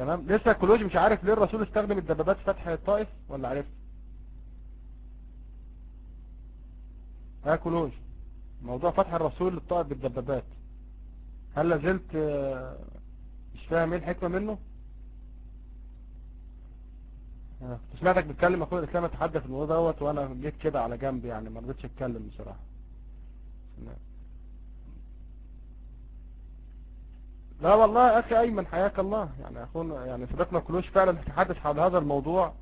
تمام. لسه الكولوجي مش عارف ليه الرسول استخدم الدبابات في فتح الطائف ولا عرفت؟ ها كولوجي، موضوع فتح الرسول للطائف بالدبابات، هل لازلت مش فاهم ايه الحكمة منه؟ كنت سمعتك بتكلم اخويا الاسلام اتحدث في الموضوع دوت وانا جيت كده على جنب يعني ما رضيتش اتكلم بصراحة. لا والله يا اخي ايمن حياك الله، يعني اخونا يعني صديقنا كلوش فعلا تحدث حول هذا الموضوع،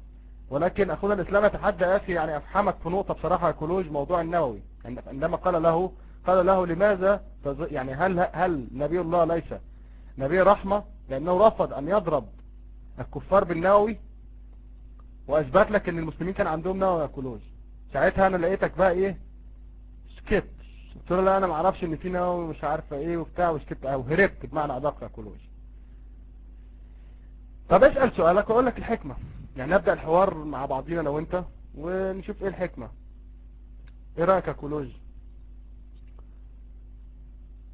ولكن اخونا الاسلام يتحدى يا اخي يعني افهمك في نقطة بصراحة يا كلوش، موضوع النووي عندما قال له لماذا يعني هل نبي الله ليس نبي رحمة لانه رفض ان يضرب الكفار بالنووي، واثبت لك ان المسلمين كان عندهم نووي يا كلوش. ساعتها انا لقيتك بقى ايه، سكت، قلت له لا انا ما اعرفش ان في نووي مش عارفه ايه وبتاع، وسكت او هربت بمعنى ادق يا كلوش. طب اسأل سؤالك واقول لك الحكمة، يعني نبدأ الحوار مع بعضينا لو انت ونشوف ايه الحكمة. ايه رأيك يا كولوج؟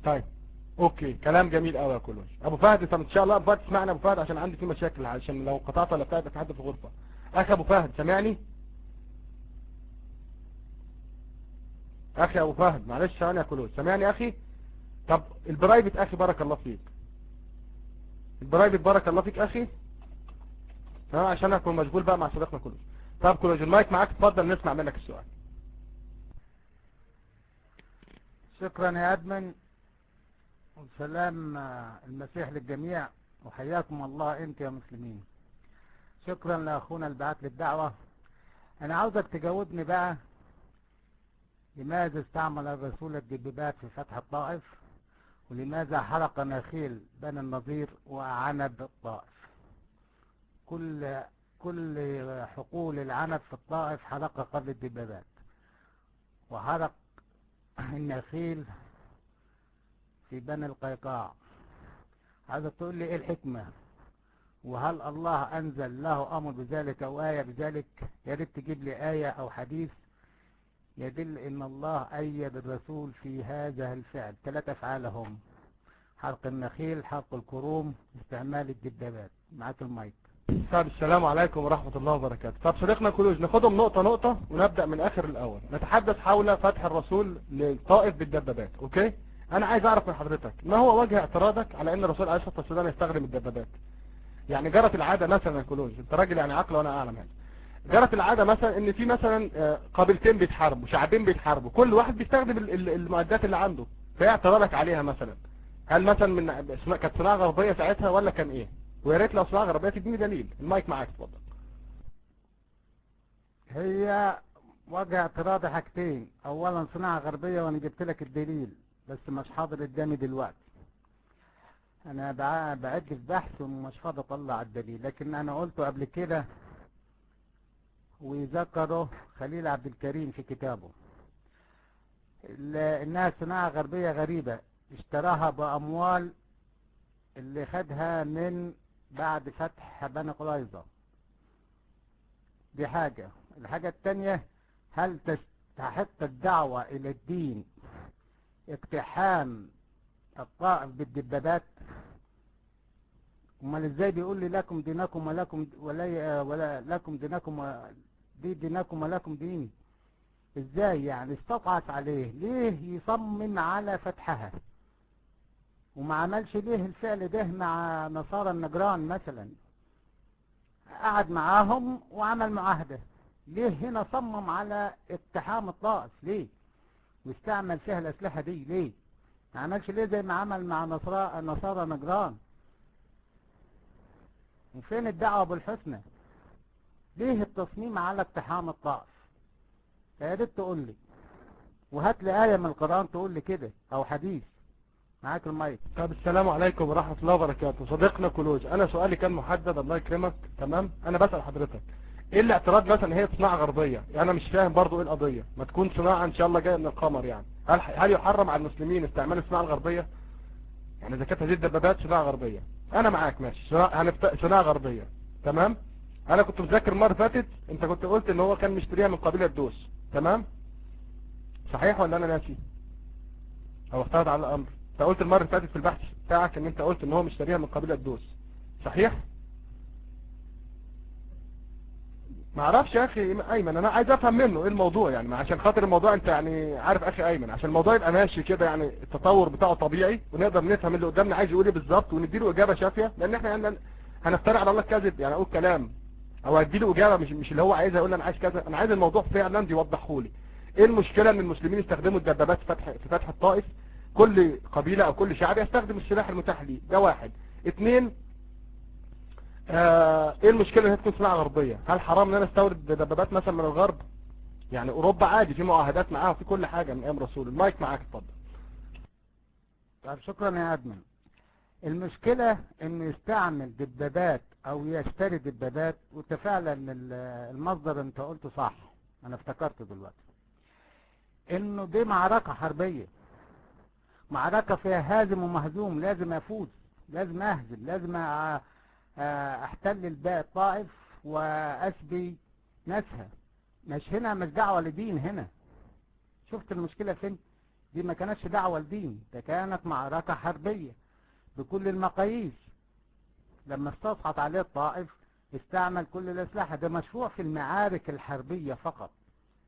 طيب اوكي كلام جميل قوي يا كولوج. ابو فهد، طب ان شاء الله ابو فهد تسمعني ابو فهد عشان عندي فيه مشاكل، عشان لو قطعت ولا بتاع حد في الغرفة. اخي ابو فهد سامعني؟ اخي ابو فهد معلش ثواني يا كولوج، سامعني اخي؟ طب البرايفت اخي بارك الله فيك، البرايفت بارك الله فيك اخي، ها عشان اكون مشغول بقى مع صديقنا كولوج. طب كولوج المايك معاك، اتفضل نسمع منك السؤال. شكرا يا أدمن، وسلام المسيح للجميع، وحياكم الله انت يا مسلمين. شكرا لأخونا اللي بعت لي الدعوة. أنا عاوزك تجاوبني بقى، لماذا استعمل الرسول الدبابات في فتح الطائف؟ ولماذا حرق نخيل بني النضير وعنب الطائف؟ كل حقول العنب في الطائف حرقها قبل الدبابات، وحرق النخيل في بني القيقاع. عايزك تقول لي ايه الحكمة، وهل الله انزل له امر بذلك او آية بذلك؟ يا ريت تجيب لي آية او حديث يدل ان الله ايد الرسول في هذا الفعل. 3 افعال هم: حرق النخيل، حرق الكروم، استعمال الدبابات. معاك المايك. طب السلام عليكم ورحمة الله وبركاته. طب صديقنا كلوج ناخدهم نقطة نقطة ونبدأ من آخر الأول. نتحدث حول فتح الرسول للطائف بالدبابات. أوكي؟ أنا عايز أعرف من حضرتك ما هو وجه اعتراضك على أن الرسول عليه الصلاة والسلام يستخدم الدبابات؟ يعني جرت العادة مثلا يا كلوج، أنت راجل يعني عقل وأنا أعلم يعني. جرت العادة مثلا إن في مثلا قبيلتين بيتحاربوا، شعبين بيتحاربوا، كل واحد بيستخدم المعدات اللي عنده، فإيه اعتراضك عليها مثلا؟ هل مثلا كانت صناعة غربية ساعتها ولا كان إيه؟ ويا ريت لو صناعة غربية تديني دليل. المايك معاك اتفضل. هي وجه اعتراضي حاجتين: اولا صناعة غربية، وانا جبت لك الدليل بس مش حاضر قدامي دلوقتي. انا بعد في بحث ومش فاضي اطلع الدليل، لكن انا قلته قبل كده وذكره خليل عبد الكريم في كتابه، انها صناعة غربية غريبة اشتراها باموال اللي خدها من بعد فتح بني قريظة. دي حاجة. الحاجة التانية: هل تستحق الدعوة الى الدين اقتحام الطائف بالدبابات؟ امال ازاي بيقول لي لكم دينكم ولكم ولا لكم دينكم دي دينكم ولكم ديني؟ ازاي يعني استطعت عليه؟ ليه يصمم على فتحها وما عملش ليه الفعل ده مع نصارى النجران مثلا؟ قعد معاهم وعمل معاهدة. ليه هنا صمم على اقتحام الطائف؟ ليه؟ واستعمل فيها الأسلحة دي ليه؟ ما عملش ليه زي ما عمل مع نصارى نجران؟ وفين الدعوة بالحسنى؟ ليه التصميم على اقتحام الطائف؟ يا ريت تقول لي، وهات لي آية من القرآن تقول لي كده أو حديث. معاك المايك. طب السلام عليكم ورحمة الله وبركاته. صديقنا كلوج، أنا سؤالي كان محدد الله يكرمك، تمام؟ أنا بسأل حضرتك إيه الاعتراض مثلا هي صناعة غربية؟ يعني أنا مش فاهم برضو إيه القضية، ما تكون صناعة إن شاء الله جاية من القمر يعني. هل يحرم على المسلمين استعمال الصناعة الغربية؟ يعني إذا كانت هذه الدبابات صناعة غربية، أنا معاك ماشي، صناعة غربية، تمام؟ أنا كنت مذاكر المرة اللي فاتت، أنت كنت قلت إن هو كان مشتريها من قبيلة دوس، تمام؟ صحيح ولا أنا ناسي؟ أو اختلط على الأمر؟ انت قلت المرة اللي فاتت في البحث بتاعك ان انت قلت ان هو مشتريها من قبيلة دوس، صحيح؟ ما اعرفش يا اخي ايمن، انا عايز افهم منه ايه الموضوع يعني، عشان خاطر الموضوع انت يعني عارف اخي ايمن، عشان الموضوع يبقى ماشي كده يعني التطور بتاعه طبيعي، ونقدر نفهم اللي قدامنا عايز يقول ايه بالظبط، ونديله اجابه شافيه، لان احنا يعني هنفترع على الله كذب يعني، اقول كلام او اديله اجابه مش اللي هو عايزها، يقول لي انا عايز كذا. انا عايز الموضوع فعلا يوضحه لي. ايه المشكله ان المسلمين يستخدموا الدبابات في فتح الطائف؟ كل قبيله او كل شعب يستخدم السلاح المتاح ليه، ده واحد. اتنين، ايه المشكله ان هي تكون صناعه غربيه؟ هل حرام ان انا استورد دبابات مثلا من الغرب؟ يعني اوروبا عادي في معاهدات معاها في كل حاجه من ايام رسول. المايك معاك اتفضل. طيب شكرا يا أدمن. المشكلة إنه يستعمل دبابات أو يشتري دبابات، وأنت فعلا المصدر أنت قلته صح، أنا افتكرته دلوقتي، إنه دي معركة حربية، معركة فيها هازم ومهزوم، لازم أفوز، لازم أهزم، لازم أحتل الباقي الطائف وأسبي ناسها. مش هنا، مش دعوة لدين هنا. شفت المشكلة فين؟ دي ما كانتش دعوة لدين، ده كانت معركة حربية بكل المقاييس. لما استصعد عليه الطائف استعمل كل الأسلحة، ده مشروع في المعارك الحربية فقط.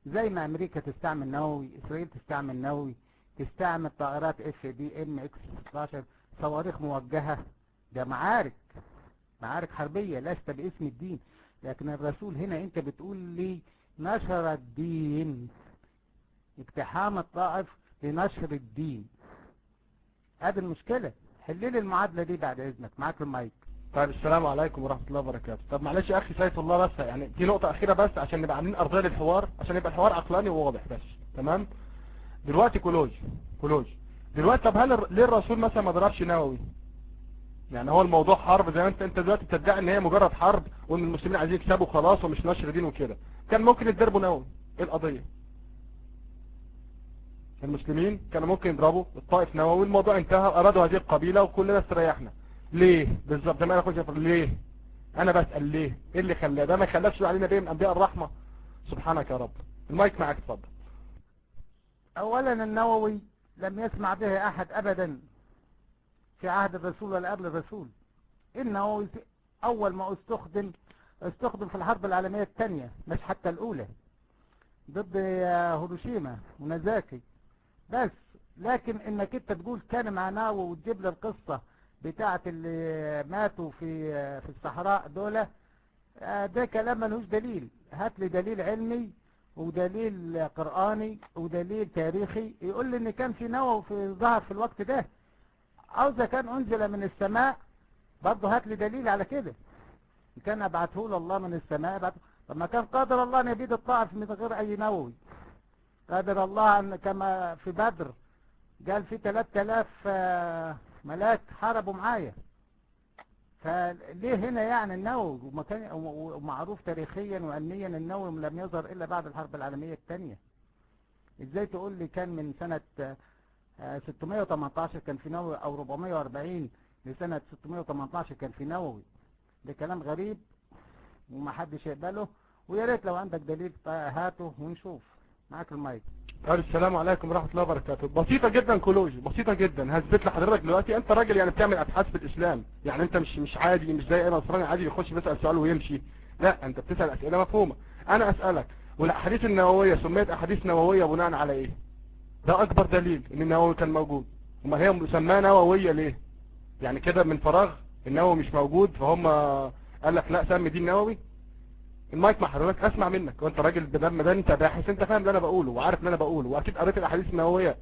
زي ما أمريكا تستعمل نووي، إسرائيل تستعمل نووي، تستعمل طائرات FDM X-16، صواريخ موجهة. ده معارك حربية لست باسم الدين. لكن الرسول هنا أنت بتقول لي نشر الدين، اقتحام الطائف لنشر الدين. هذه المشكلة. حللي المعادلة دي بعد إذنك. معاك المايك. طيب السلام عليكم ورحمه الله وبركاته. طب معلش يا اخي سيف الله، بس يعني في نقطه اخيره بس عشان نبقى عاملين ارضيه للحوار، عشان يبقى الحوار عقلاني وواضح بس. تمام. دلوقتي كولوج دلوقتي، طب ليه الرسول مثلا ما ضربش نووي؟ يعني هو الموضوع حرب زي ما انت دلوقتي بتدعي ان هي مجرد حرب، وان المسلمين عايزين يكسبوا خلاص ومش نشر دين وكده. كان ممكن يضربوا نووي. ايه القضيه؟ المسلمين كانوا ممكن يضربوا الطائف نووي، الموضوع انتهى، ارادوا هذه القبيله وكلنا استريحنا. ليه بالظبط؟ زي ما انا كنت ليه؟ انا بسال ليه؟ ايه اللي خلاه؟ ده ما خلاش علينا نبي من انبياء الرحمه. سبحانك يا رب. المايك معاك اتفضل. أولا النووي لم يسمع به أحد أبدا في عهد الرسول ولا قبل الرسول. النووي أول ما استخدم في الحرب العالمية الثانية، مش حتى الأولى، ضد هيروشيما ونازاكي بس. لكن انك انت تقول كان مع ناوي وتجيب لي القصة بتاعت اللي ماتوا في الصحراء دول، ده كلام ملوش دليل. هات لي دليل علمي ودليل قرآني ودليل تاريخي يقول لي ان كان في نووي في ظهر في الوقت ده، او اذا كان انزل من السماء برضه هات لي دليل على كده. ان كان ابعته له الله من السماء طب ما كان قادر الله ان يبيد الطائف من غير اي نووي. قادر الله ان كما في بدر قال في 3000 ملاك حاربوا معايا. فليه هنا يعني النووي ومعروف تاريخيا وعلميا النووي لم يظهر الا بعد الحرب العالميه الثانيه؟ ازاي تقول لي كان من سنه 618 كان في نووي، او 440 لسنه 618 كان في نووي؟ ده كلام غريب ومحدش يقبله. ويا ريت لو عندك دليل هاته ونشوف. معاك المايك. السلام عليكم ورحمه الله وبركاته. بسيطه جدا كولوج، بسيطه جدا. هثبت لحضرتك دلوقتي انت راجل يعني بتعمل ابحاث في الاسلام، يعني انت مش عادي، مش زي اي نصراني عادي يخش يسال سؤال ويمشي. لا، انت بتسال اسئله مفهومه. انا اسالك، والاحاديث النوويه سميت احاديث نوويه بناء على ايه؟ ده اكبر دليل ان النووي كان موجود. امال هي مسماه نوويه ليه؟ يعني كده من فراغ النووي مش موجود فهم قال لك لا سمي دي النووي؟ المايك مع حضرتك، اسمع منك، وانت راجل بدل ده انت باحث، انت فاهم اللي انا بقوله وعارف اللي انا بقوله، واكيد قريت الاحاديث النوويه.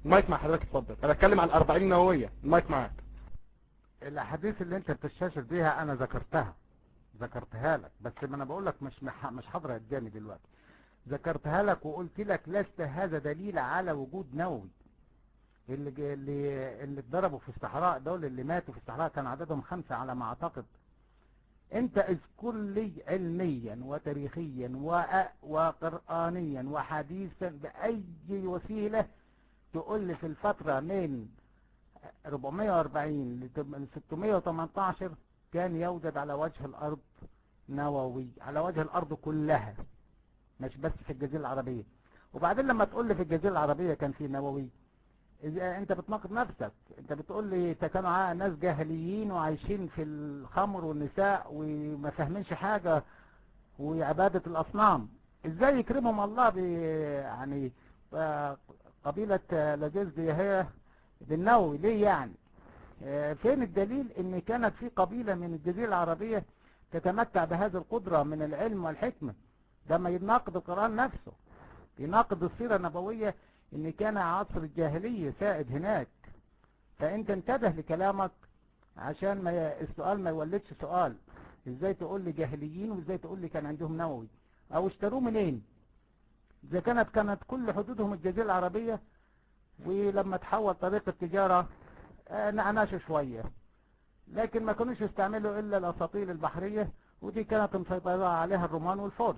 المايك مع حضرتك اتفضل. انا بتكلم عن 40 نوويه. المايك معاك. الاحاديث اللي انت بتستشهد بيها انا ذكرتها لك، بس ما انا بقول لك مش حاضره قدامي دلوقتي. ذكرتها لك وقلت لك لست هذا دليل على وجود نووي. اللي اتضربوا في الصحراء دول، اللي ماتوا في الصحراء كان عددهم 5 على ما اعتقد. انت اذكر لي علميا وتاريخيا وقرآنيا وحديثا بأي وسيلة تقول لي في الفترة من 440 ل 618 كان يوجد على وجه الأرض نووي، على وجه الأرض كلها، مش بس في الجزيرة العربية. وبعدين لما تقول لي في الجزيرة العربية كان في نووي، انت بتناقض نفسك. انت بتقول لي كانوا ناس جاهليين وعايشين في الخمر والنساء وما فاهمينش حاجة وعبادة الأصنام. إزاي يكرمهم الله يعني قبيلة لجيز دي هي بالنووي؟ ليه يعني؟ فين الدليل ان كانت في قبيلة من الجزيرة العربية تتمتع بهذه القدرة من العلم والحكمة؟ ده ما يناقض القرآن نفسه، يناقض السيرة النبوية ان كان عصر الجاهلية سائد هناك. فانت انتبه لكلامك عشان السؤال ما يولدش سؤال. ازاي تقول لي جاهليين وازاي تقول لي كان عندهم نووي؟ او اشتروه منين؟ اذا كانت كل حدودهم الجزيرة العربية، ولما تحول طريق التجارة نعناشوا شوية، لكن ما كانوش يستعملوا الا الاساطيل البحرية، ودي كانت مسيطرة عليها الرومان والفرس.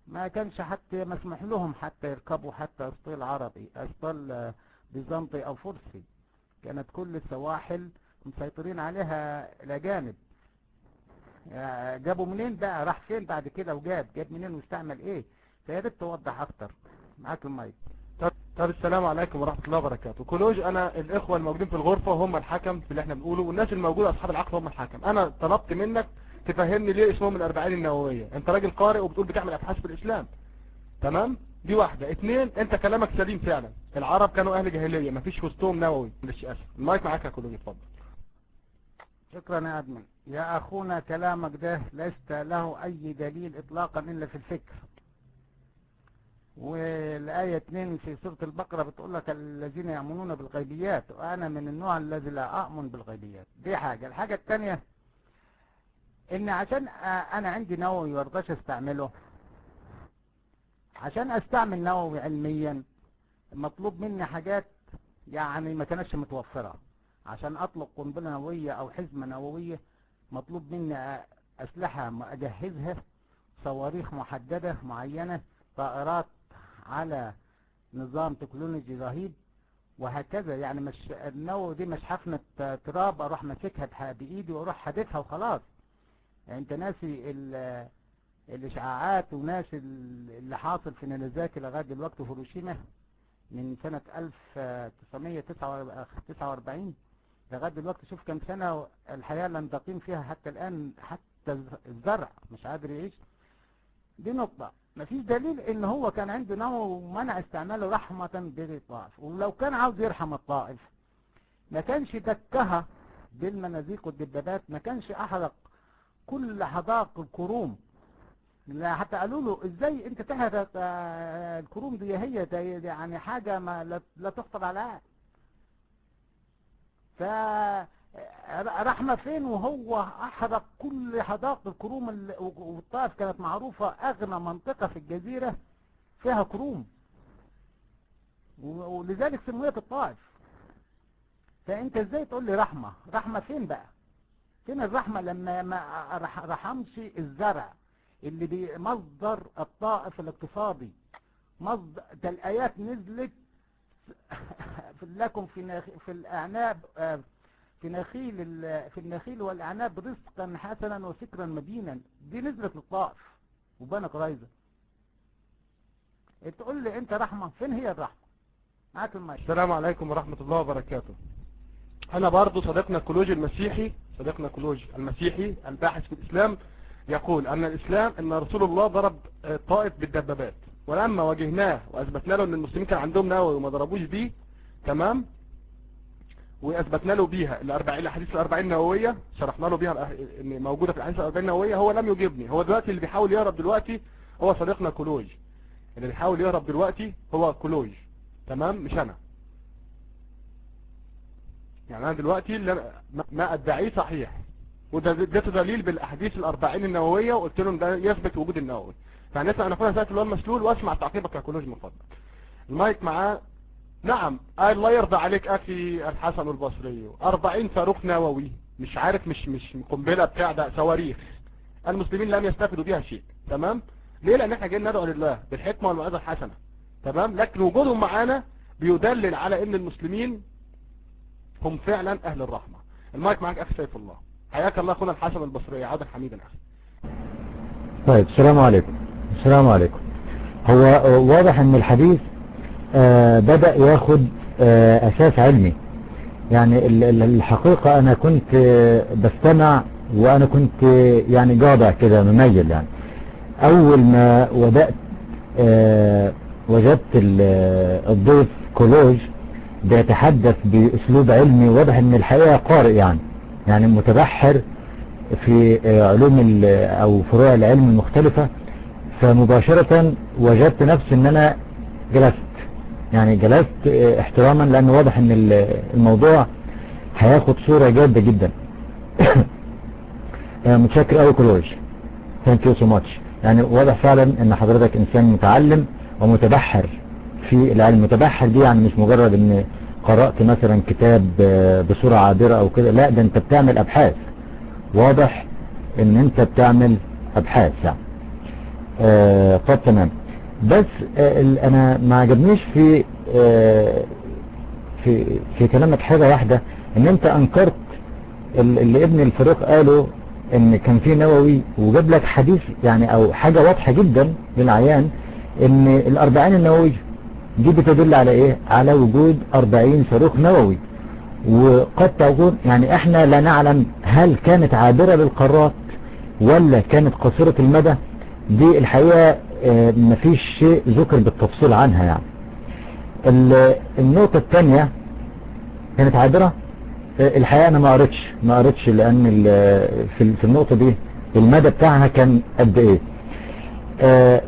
ما كانش حتى مسموح لهم حتى يركبوا حتى اسطول عربي، اسطول بيزنطي او فرسي. كانت كل السواحل مسيطرين عليها الاجانب. جابوا منين بقى؟ راح فين بعد كده؟ جاب منين واستعمل ايه؟ فيا ريت توضح اكتر. معاك المايك. طب السلام عليكم ورحمة الله وبركاته. كولوج، انا الاخوة الموجودين في الغرفة هم الحكم في اللي احنا بنقوله، والناس الموجودة اصحاب العقل هم الحكم. انا طلبت منك تفهمني ليه اسمهم الاربعين النووية. انت راجل قارئ وبتقول بتعمل ابحاث في الاسلام، تمام؟ دي واحدة. اتنين، انت كلامك سليم فعلا، العرب كانوا اهل جاهلية، مفيش وسطهم نووي. معلش اسف، المايك معاك يا كولوج، اتفضل. شكرا يا ادمن. يا اخونا كلامك ده ليس له اي دليل اطلاقا الا في الفكر. والآية 2 في سورة البقرة بتقول لك الذين يؤمنون بالغيبيات، وأنا من النوع الذي لا أؤمن بالغيبيات. دي حاجة. الحاجة الثانية إن عشان أنا عندي نووي وارضاش أستعمله، عشان أستعمل نووي علميا مطلوب مني حاجات يعني ما كانتش متوفرة. عشان أطلق قنبلة نووية أو حزمة نووية مطلوب مني أسلحة أجهزها، صواريخ محددة معينة، طائرات على نظام تكنولوجي رهيب، وهكذا. يعني مش النووي دي مش حفنة تراب اروح ماسكها بايدي واروح حادفها وخلاص. يعني انت ناسي الاشعاعات وناسي اللي حاصل في نينازاكي لغايه دلوقتي وهيروشيما من سنة 1949 لغايه دلوقتي. شوف كم سنة الحياة لم تقيم فيها حتى الان، حتى الزرع مش قادر يعيش. دي نقطة. مفيش دليل ان هو كان عنده نووي ومنع استعماله رحمة بالطائف. ولو كان عاوز يرحم الطائف ما كانش دكها بالمنازيق والدبابات، ما كانش احرق كل حدائق الكروم. لا حتى قالوا له ازاي انت تحرق الكروم دي؟ هي يعني حاجة ما لا تخطر على عقل. فرحمة فين وهو احرق كل حدائق الكروم؟ والطائف كانت معروفة اغنى منطقة في الجزيرة فيها كروم، ولذلك سميت الطائف. فانت ازاي تقول لي رحمة؟ رحمة فين بقى؟ فين الرحمة لما ما رحمش الزرع اللي بمصدر الطائف الاقتصادي؟ مصدر ده الآيات نزلت لكم في الأعناب، في النخيل والأعناب رزقا حسنا وسكرا مبينا. دي نزلت للطائف وبني قريظة. تقول لي انت رحمة؟ فين هي الرحمة؟ معاك المايك. السلام عليكم ورحمة الله وبركاته. انا برضو صديقنا كولوج المسيحي، صديقنا كولوج المسيحي الباحث في الاسلام يقول ان الاسلام ان رسول الله ضرب الطائف بالدبابات، ولما واجهناه واثبتنا له ان المسلمين كان عندهم نووي وما ضربوش بيه، تمام، واثبتنا له بيها الاحاديث الاربعين نوويه، شرحنا له بيها ان موجوده في الاحاديث الاربعين نوويه، هو لم يجيبني. هو دلوقتي اللي بيحاول يهرب دلوقتي هو صديقنا كولوج، اللي بيحاول يهرب دلوقتي هو كولوج، تمام، مش انا. يعني انا دلوقتي ما ادعيه صحيح، وده دليل بالاحاديث الاربعين النوويه، وقلت لهم ده يثبت وجود النووي. فهنسمع ناخدها ساعه اللي هو المسلول، واسمع تعقيبك يا كولوج من فضلك. المايك معاه. نعم، الله يرضى عليك اخي الحسن البصري، 40 صاروخ نووي، مش عارف، مش قنبله بتاع ده، صواريخ. المسلمين لم يستفيدوا بيها شيء، تمام؟ ليه؟ لان احنا جايين ندعو لله بالحكمه والموعظه الحسنه، تمام؟ لكن وجودهم معانا بيدلل على ان المسلمين هم فعلا اهل الرحمه. المايك معاك اخي سيف الله. حياك الله اخونا الحسن البصري، عودا حميدا اخي. طيب، السلام عليكم. السلام عليكم. هو واضح ان الحديث بدأ ياخد اساس علمي. يعني الحقيقة انا كنت بستمع وانا كنت يعني جاضع كده مميل يعني. اول ما بدأت وجدت الضيف كولوج بيتحدث باسلوب علمي، واضح ان الحقيقة قارئ يعني متبحر في علوم او فروع العلم المختلفة. فمباشرة وجدت نفسي ان انا جلست احتراما، لان واضح ان الموضوع هياخد صورة جادة جدا. متشكر قوي كولوج، ثانك يو سو ماتش. يعني واضح فعلا ان حضرتك انسان متعلم ومتبحر في العلم. متبحر دي يعني مش مجرد ان قرأت مثلا كتاب بصورة عابرة او كده، لا ده انت بتعمل ابحاث. واضح ان انت بتعمل ابحاث يعني. طب تمام. بس انا ما عجبنيش في في كلامك حاجة واحدة، ان انت انكرت اللي ابن الفاروق قاله ان كان في نووي، وجاب لك حديث يعني او حاجة واضحة جدا للعيان ان الاربعين النووية دي بتدل على ايه؟ على وجود 40 صاروخ نووي. وقد تكون يعني احنا لا نعلم هل كانت عابرة للقارات ولا كانت قصيرة المدى. دي الحقيقة مفيش شيء ذكر بالتفصيل عنها يعني. النقطة الثانية كانت عابرة. الحقيقة انا ما قريتش لان في النقطة دي المدى بتاعها كان قد ايه.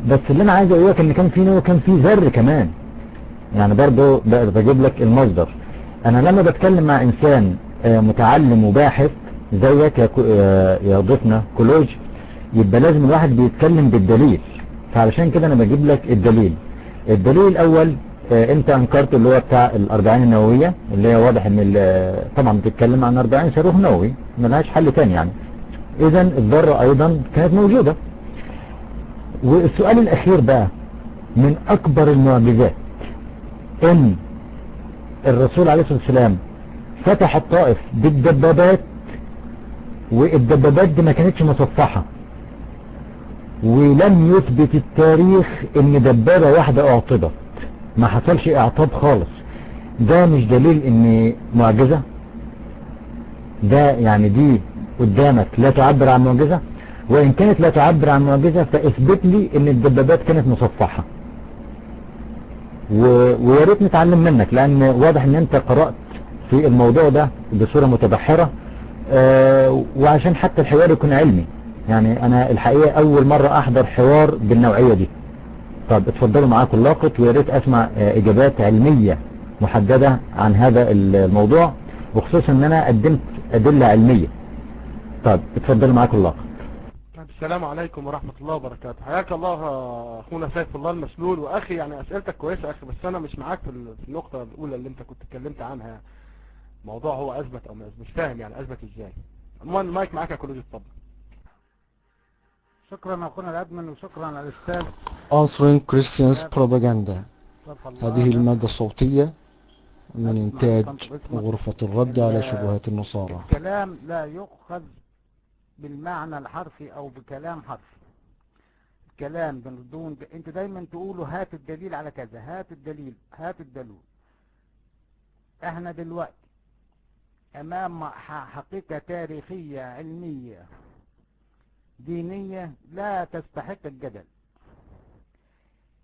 بس اللي انا عايز اقول لك ان كان في نوع، كان في ذر كمان يعني. برضه بجيب لك المصدر. انا لما بتكلم مع انسان متعلم وباحث زيك يا ضيفنا كولوج، يبقى لازم الواحد بيتكلم بالدليل. فعلشان كده انا بجيب لك الدليل. الدليل الاول انت انكرت اللي هو بتاع الاربعين النووية، اللي هي واضح ان طبعا بتتكلم عن 40 صاروخ نووي ملهاش حل تاني يعني. اذا الذرة ايضا كانت موجودة. والسؤال الاخير بقى، من اكبر المعجزات ان الرسول عليه الصلاة والسلام فتح الطائف بالدبابات، والدبابات دي ما كانتش مصفحة، ولم يثبت التاريخ ان دبابة واحدة اعطبت، ما حصلش اعطاب خالص. ده مش دليل ان معجزة؟ ده يعني دي قدامك لا تعبر عن معجزة؟ وان كانت لا تعبر عن معجزة فاثبت لي ان الدبابات كانت مصفحة. ويا ريت نتعلم منك، لان واضح ان انت قرأت في الموضوع ده بصورة متبحرة. وعشان حتى الحوار يكون علمي يعني. انا الحقيقة اول مرة احضر حوار بالنوعية دي. طب اتفضلوا معاكم اللاقط، ويا ريت اسمع اجابات علمية محددة عن هذا الموضوع، وخصوصا ان انا قدمت ادلة علمية. طب اتفضلوا معاكم اللاقط. السلام عليكم ورحمة الله وبركاته. حياك الله اخونا سيف الله المسلول. واخي يعني اسئلتك كويسة اخي، بس انا مش معاك في النقطة الاولى اللي انت كنت اتكلمت عنها يعني. الموضوع هو اثبت او مش فاهم يعني اثبت ازاي. عموما المايك معاك يا كولوج، اتفضل. شكرا اخونا الادمن، وشكرا على الاستاذ. Answering Christians Propaganda. صرف الله هذه المادة الصوتية من أسمع إنتاج كنت بسمع. غرفة الرد على شبهات النصارى. الكلام لا يؤخذ بالمعنى الحرفي او بكلام حرفي. الكلام بدون انت دايما تقولوا هات الدليل على كذا، هات الدليل، هات الدليل. احنا دلوقتي امام حقيقة تاريخية علمية دينية لا تستحق الجدل.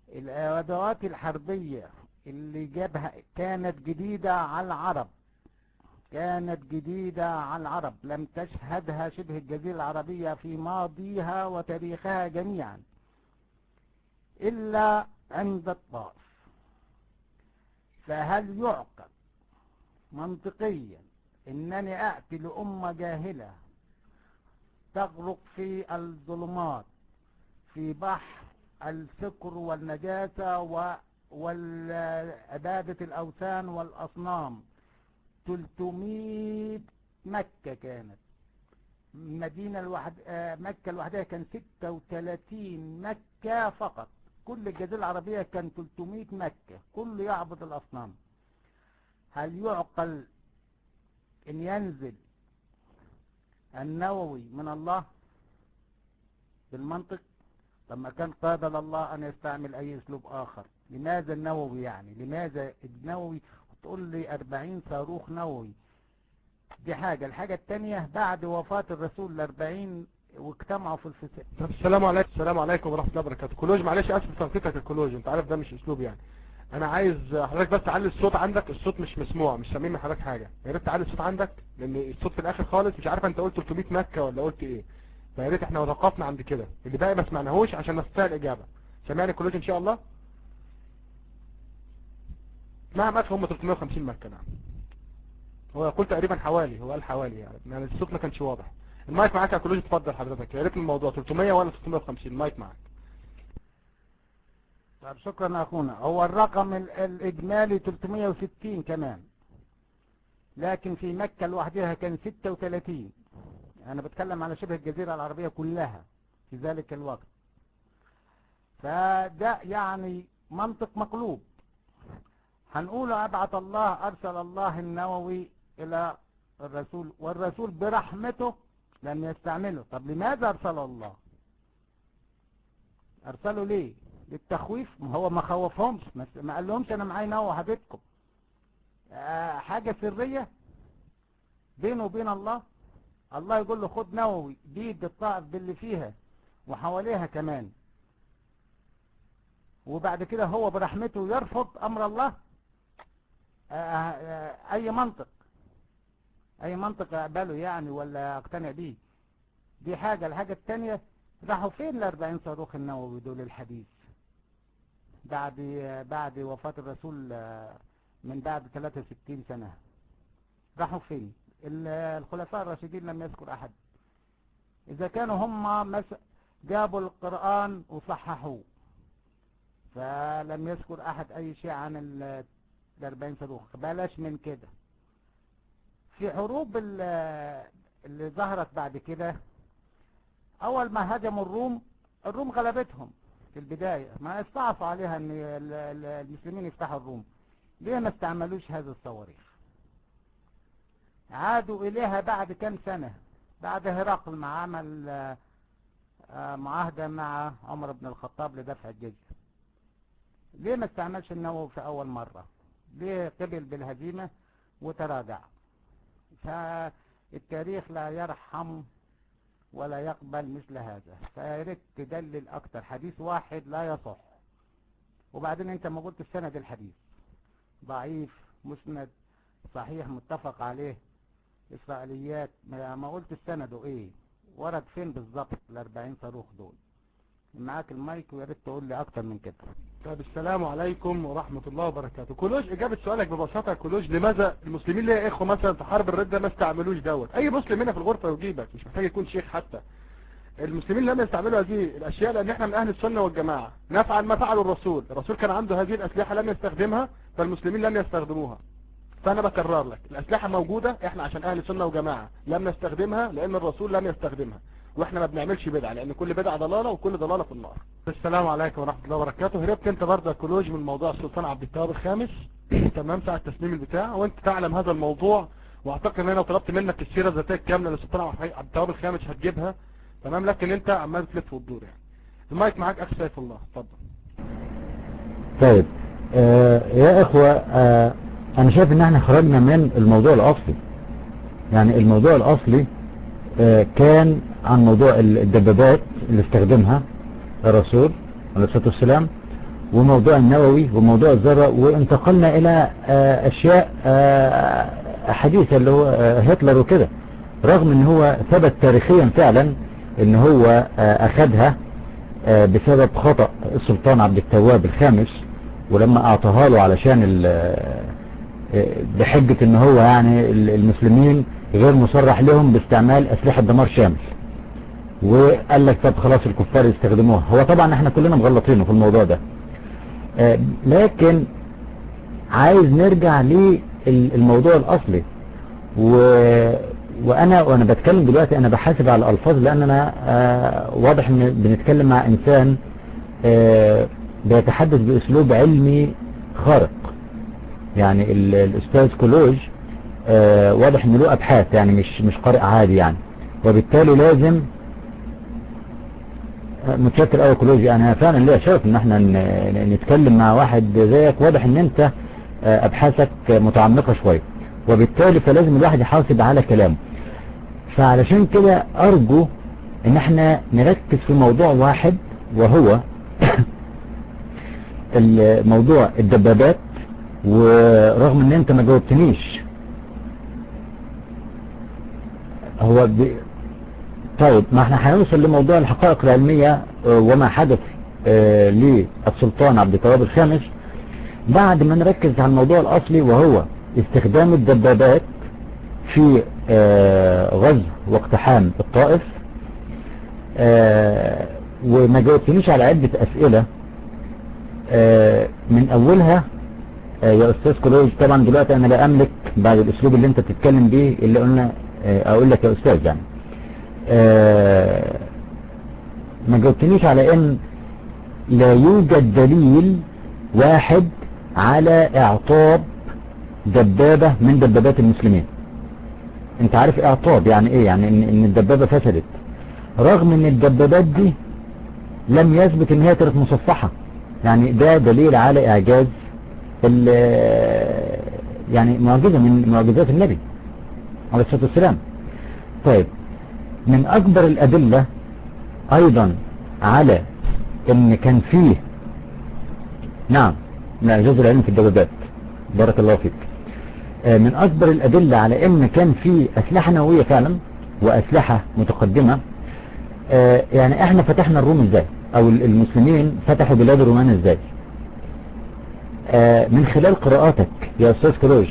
الادوات الحربية اللي جابها كانت جديدة على العرب، كانت جديدة على العرب، لم تشهدها شبه الجزيرة العربية في ماضيها وتاريخها جميعا إلا عند الطائف. فهل يعقل منطقيا إنني أأتي لأمة جاهلة تغرق في الظلمات في بحر السكر والنجاسة والعبادة الأوثان والأصنام؟ 300 مكة كانت مدينة مكة الوحدها كان 36 مكة فقط. كل الجزيرة العربية كان 300 مكة، كل يعبد الأصنام. هل يعقل إن ينزل النووي من الله بالمنطق؟ لما كان قابل الله أن يستعمل أي أسلوب آخر، لماذا النووي يعني؟ لماذا النووي؟ تقول لي 40 صاروخ نووي. دي حاجة. الحاجة التانية، بعد وفاة الرسول ال40 واجتمعوا في الفساد. طب السلام عليكم ورحمه الله وبركاته. كولوج معلش اسف تنقيتك الكولوج، انت عارف ده مش اسلوب يعني. انا عايز حضرتك بس تعلي الصوت عندك، الصوت مش مسموع، مش سامعين من حضرتك حاجه. يا ريت تعلي الصوت عندك لان الصوت في الاخر خالص مش عارف انت قلت 300 مكه ولا قلت ايه. فيا ريت احنا وقفنا عند كده، اللي باقي ما سمعناهوش عشان نستطيع الاجابه. سامعني كولوج ان شاء الله؟ نعم اخي هم 350 مكه. نعم هو يقول تقريبا حوالي، هو قال حوالي يعني الصوت ما كانش واضح. المايك معاك يا كولوج، اتفضل حضرتك. يا ريت الموضوع 300 ولا 350. المايك معاك. طب شكرا اخونا. هو الرقم الاجمالي 360 كمان، لكن في مكة لوحدها كان 36. انا بتكلم على شبه الجزيرة العربية كلها في ذلك الوقت. فده يعني منطق مقلوب. هنقول ابعث الله، ارسل الله النووي الى الرسول، والرسول برحمته لم يستعمله. طب لماذا ارسل الله؟ ارسله ليه؟ للتخويف؟ هو ما خوفهمش، ما قال لهمش انا معايا نووي هبيتكم. حاجة سرية بينه وبين الله. الله يقول له خد نووي بيد الطائف باللي فيها وحواليها كمان، وبعد كده هو برحمته يرفض امر الله. اي منطق اقبله يعني ولا اقتنع بيه؟ دي حاجة. الحاجة التانية، راحوا فين ال40 صاروخ النووي دول الحديث بعد وفاة الرسول من بعد 63 سنة؟ راحوا فين؟ الخلفاء الراشدين لم يذكر احد. اذا كانوا هم جابوا القرآن وصححوه، فلم يذكر احد اي شيء عن ال40 صاروخ. بلاش من كده. في حروب اللي ظهرت بعد كده، اول ما هجموا الروم غلبتهم في البداية، ما استعصوا عليها ان المسلمين يفتحوا الروم. ليه ما استعملوش هذه الصواريخ؟ عادوا اليها بعد كام سنة، بعد هرقل ما عمل معاهدة مع عمر بن الخطاب لدفع الجزية. ليه ما استعملش النووي في اول مرة؟ ليه قبل بالهزيمة وتراجع؟ فالتاريخ لا يرحم ولا يقبل مثل هذا. فياريت تدلل اكتر. حديث واحد لا يصح، وبعدين انت ما قلت السند الحديث ضعيف، مسند، صحيح، متفق عليه، اسرائيليات، ما قلت السند ايه، ورد فين بالظبط ال40 صاروخ دول. معاك المايك ويا ريت تقول لي اكتر من كده. طيب السلام عليكم ورحمة الله وبركاته. كولوج اجابة سؤالك ببساطة يا كولوج، لماذا المسلمين ليه يا اخوة مثلا في حرب الردة ما استعملوش دوت؟ اي مسلم هنا في الغرفة يجيبك، مش محتاج يكون شيخ حتى. المسلمين لم يستعملوا هذه الاشياء لان احنا من اهل السنة والجماعة، نفعل ما فعله الرسول كان عنده هذه الاسلحة لم يستخدمها، فالمسلمين لم يستخدموها. فانا بكرر لك، الاسلحة موجودة، احنا عشان اهل سنة وجماعة لم نستخدمها لان الرسول لم يستخدمها، واحنا ما بنعملش بدعة لان كل بدعة ضلالة وكل ضلالة في النار. السلام عليكم ورحمة الله وبركاته. هربت انت برضه يا كولوج من موضوع السلطان عبد التواب الخامس تمام ساعة تسليم البتاع، وانت تعلم هذا الموضوع، واعتقد ان انا لو طلبت منك السيرة الذاتية الكاملة للسلطان عبد التواب الخامس هتجيبها تمام، لكن انت عمال تلف وتدور يعني. المايك معاك اخ سيف الله، اتفضل. طيب يا اخوة، انا شايف ان احنا خرجنا من الموضوع الاصلي. يعني الموضوع الاصلي كان عن موضوع الدبابات اللي استخدمها الرسول عليه الصلاة والسلام، وموضوع النووي وموضوع الذرة، وانتقلنا الى اشياء حديثة اللي هو هتلر وكده، رغم ان هو ثبت تاريخيا فعلا ان هو اخذها بسبب خطأ السلطان عبد التواب الخامس، ولما اعطاها له علشان بحجة ان هو يعني المسلمين غير مصرح لهم باستعمال اسلحة دمار شامل، وقال لك طب خلاص الكفار يستخدموها. هو طبعا احنا كلنا مغلطينه في الموضوع ده، لكن عايز نرجع للموضوع الاصلي. وانا بتكلم دلوقتي انا بحاسب على الالفاظ، لان انا واضح ان بنتكلم مع انسان بيتحدث باسلوب علمي خارق. يعني الاستاذ كولوج واضح ان له ابحاث، يعني مش قارئ عادي يعني، وبالتالي لازم متشكر قوي كولوج. يعني انا فعلا ليا شرف ان احنا نتكلم مع واحد زيك، واضح ان انت ابحاثك متعمقة شوية، وبالتالي فلازم الواحد يحاسب على كلامه. فعلشان كده ارجو ان احنا نركز في موضوع واحد، وهو موضوع الدبابات. ورغم ان انت ما جاوبتنيش، هو طيب ما احنا هنوصل لموضوع الحقائق العلمية وما حدث للسلطان عبد التواب الخامس بعد ما نركز على الموضوع الاصلي، وهو استخدام الدبابات في غزو واقتحام الطائف. وما جاوبتنيش على عدة اسئلة من اولها يا استاذ كلوج. طبعا دلوقتي انا لا املك بعد الاسلوب اللي انت بتتكلم بيه اللي قلنا اقول لك يا استاذ يعني. ما جاوبتنيش على ان لا يوجد دليل واحد على اعطاب دبابة من دبابات المسلمين. انت عارف اعطاب يعني ايه؟ يعني ان الدبابة فسدت، رغم ان الدبابات دي لم يثبت ان هي كانت مصفحة. يعني ده دليل على اعجاز يعني معجزة من معجزات النبي عليه الصلاة والسلام. طيب من اكبر الادلة ايضا على ان كان فيه نعم من اعجاز العلم في الدبابات، بارك الله فيك. من اكبر الادلة على ان كان فيه اسلحة نووية فعلا واسلحة متقدمة. يعني احنا فتحنا الروم ازاي، او المسلمين فتحوا بلاد الرومان ازاي؟ من خلال قراءاتك يا استاذ كروج،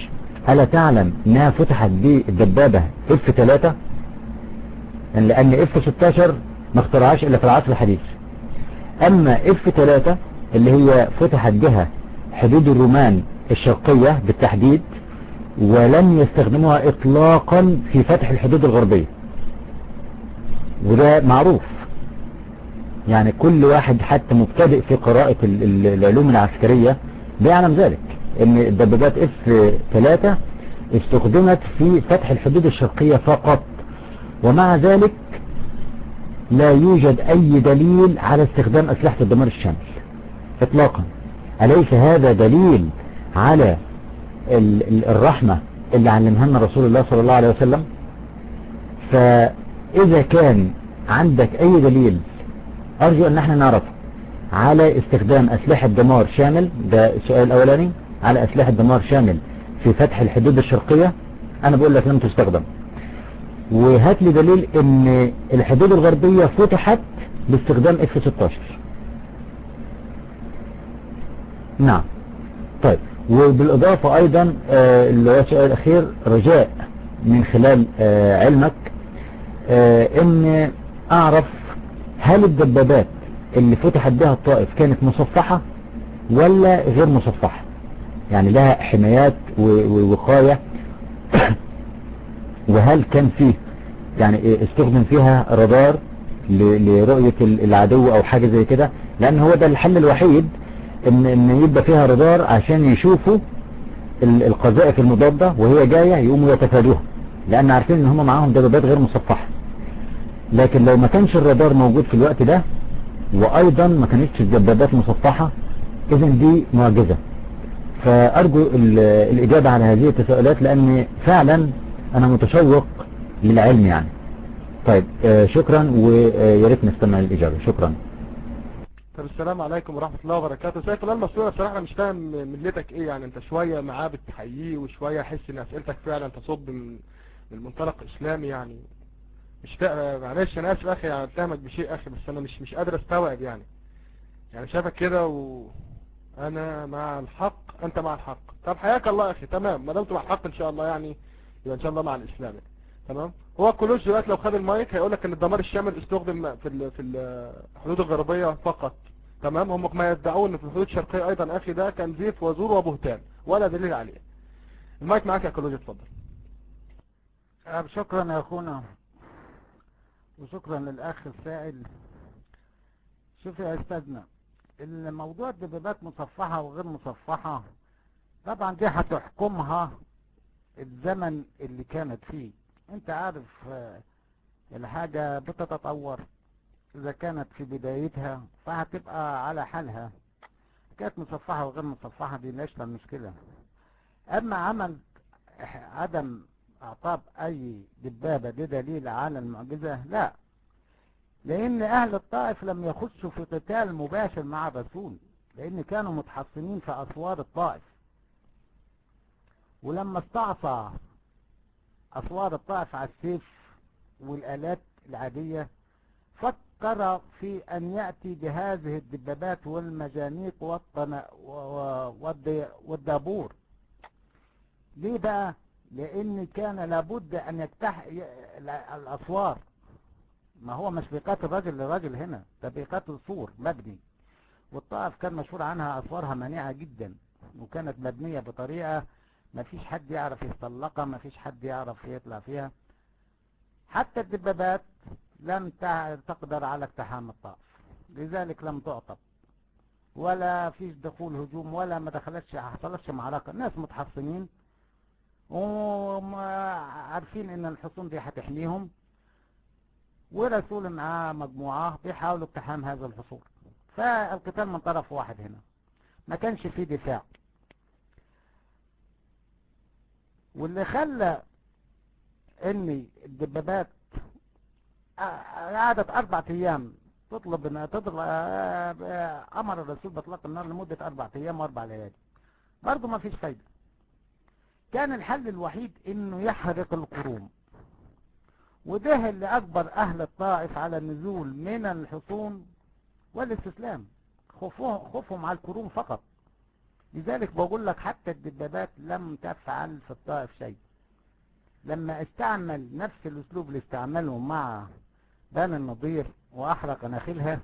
ألا تعلم انها فتحت بالدبابة F3؟ لان F16 ما اخترعهاش الا في العصر الحديث. اما F3 اللي هي فتحت بها حدود الرومان الشرقية بالتحديد، ولم يستخدموها اطلاقا في فتح الحدود الغربية، وده معروف. يعني كل واحد حتى مبتدئ في قراءة العلوم العسكرية بيعلم ذلك، ان الدبابات F3 استخدمت في فتح الحدود الشرقية فقط، ومع ذلك لا يوجد اي دليل على استخدام اسلحة الدمار الشامل اطلاقا. أليس هذا دليل على الرحمة اللي علمها لنا رسول الله صلى الله عليه وسلم؟ فإذا كان عندك أي دليل أرجو أن احنا نعرفه على استخدام أسلحة دمار شامل، ده السؤال الأولاني، على أسلحة دمار شامل في فتح الحدود الشرقية، أنا بقول لك لم تستخدم. وهات لي دليل أن الحدود الغربية فتحت باستخدام F16. نعم. طيب وبالإضافة أيضا اللي هو السؤال الأخير، رجاء من خلال علمك ان اعرف هل الدبابات اللي فتحت بها الطائف كانت مصفحة ولا غير مصفحة؟ يعني لها حمايات ووقاية وهل كان فيه يعني استخدم فيها رادار لرؤية العدو او حاجة زي كده؟ لان هو ده الحل الوحيد، ان يبقى فيها رادار عشان يشوفوا القذائف المضادة وهي جاية يقوموا يتفادوها، لان عارفين ان هم معاهم دبابات غير مصفحة. لكن لو ما كانش الرادار موجود في الوقت ده، وايضا ما كانتش الدبابات مصفحة، اذا دي معجزة. فارجو الاجابة على هذه التساؤلات، لان فعلا انا متشوق للعلم يعني. طيب شكرا، ويا ريت نستمع للاجابة. شكرا. طب السلام عليكم ورحمة الله وبركاته. سيف الله المسؤول، بصراحة أنا مش فاهم ملتك ايه يعني. انت شوية معاه بتحييه وشوية احس ان اسئلتك فعلا تصب من منطلق اسلامي يعني. مش معلش انا اسف اخي، يعني اتهمك بشيء اخي، بس انا مش قادر استوعب يعني. يعني شايفك كده وانا مع الحق، انت مع الحق. طب حياك الله اخي، تمام، ما دمت مع الحق ان شاء الله يعني، يبقى ان شاء الله مع الاسلام يعني. تمام. هو كلوش دلوقتي لو خد المايك هيقول لك ان الدمار الشامل استخدم في الحدود الغربية فقط. تمام. هم ما يدعون ان في الحدود الشرقية ايضا اخي، ده كان زيف وزور وبهتان ولا دليل عليه. المايك معاك يا كلوش، اتفضل. شكرا يا اخونا، وشكرا للاخ السائل. شوف يا استاذنا، الموضوع الدبابات مصفحة وغير مصفحة طبعا دي هتحكمها الزمن اللي كانت فيه. انت عارف الحاجة بتتطور، اذا كانت في بدايتها فهتبقى على حالها، كانت مصفحة وغير مصفحة دي ليش المشكلة. اما عدم اعطاب اي دبابة دي دليل على المعجزة، لا. لأن أهل الطائف لم يخشوا في قتال مباشر مع الرسول، لأن كانوا متحصنين في أسوار الطائف. ولما استعصى أسوار الطائف على السيف والآلات العادية، فكر في أن يأتي بهذه الدبابات والمجانيق والدابور. ليه بقى؟ لأن كان لابد أن يجتاح الأسوار. ما هو مش بيقاتل راجل لراجل هنا، ده بيقاتل سور مبني. والطائف كان مشهور عنها أسوارها منيعة جدا، وكانت مبنية بطريقة ما فيش حد يعرف يتسلقها، ما فيش حد يعرف يطلع فيها. حتى الدبابات لم تقدر على اقتحام الطائف، لذلك لم تعطب ولا فيش دخول هجوم ولا ما حصلتش معركة. الناس متحصنين وعارفين ان الحصون دي هتحميهم، ورسول معاه مجموعة بيحاولوا اقتحام هذا الحصون. فالقتال من طرف واحد هنا، ما كانش فيه دفاع. واللي خلى ان الدبابات قعدت 4 ايام تطلب انها تضرب، امر الرسول باطلاق النار لمدة 4 ايام و4 ليالي، برضه ما فيش فايدة. كان الحل الوحيد انه يحرق القروم، وده اللي اجبر اهل الطائف على النزول من الحصون والاستسلام، خوفهم على القروم فقط. لذلك بقول لك حتى الدبابات لم تفعل في الطائف شيء. لما استعمل نفس الاسلوب اللي استعمله مع بني النضير واحرق ناخلها،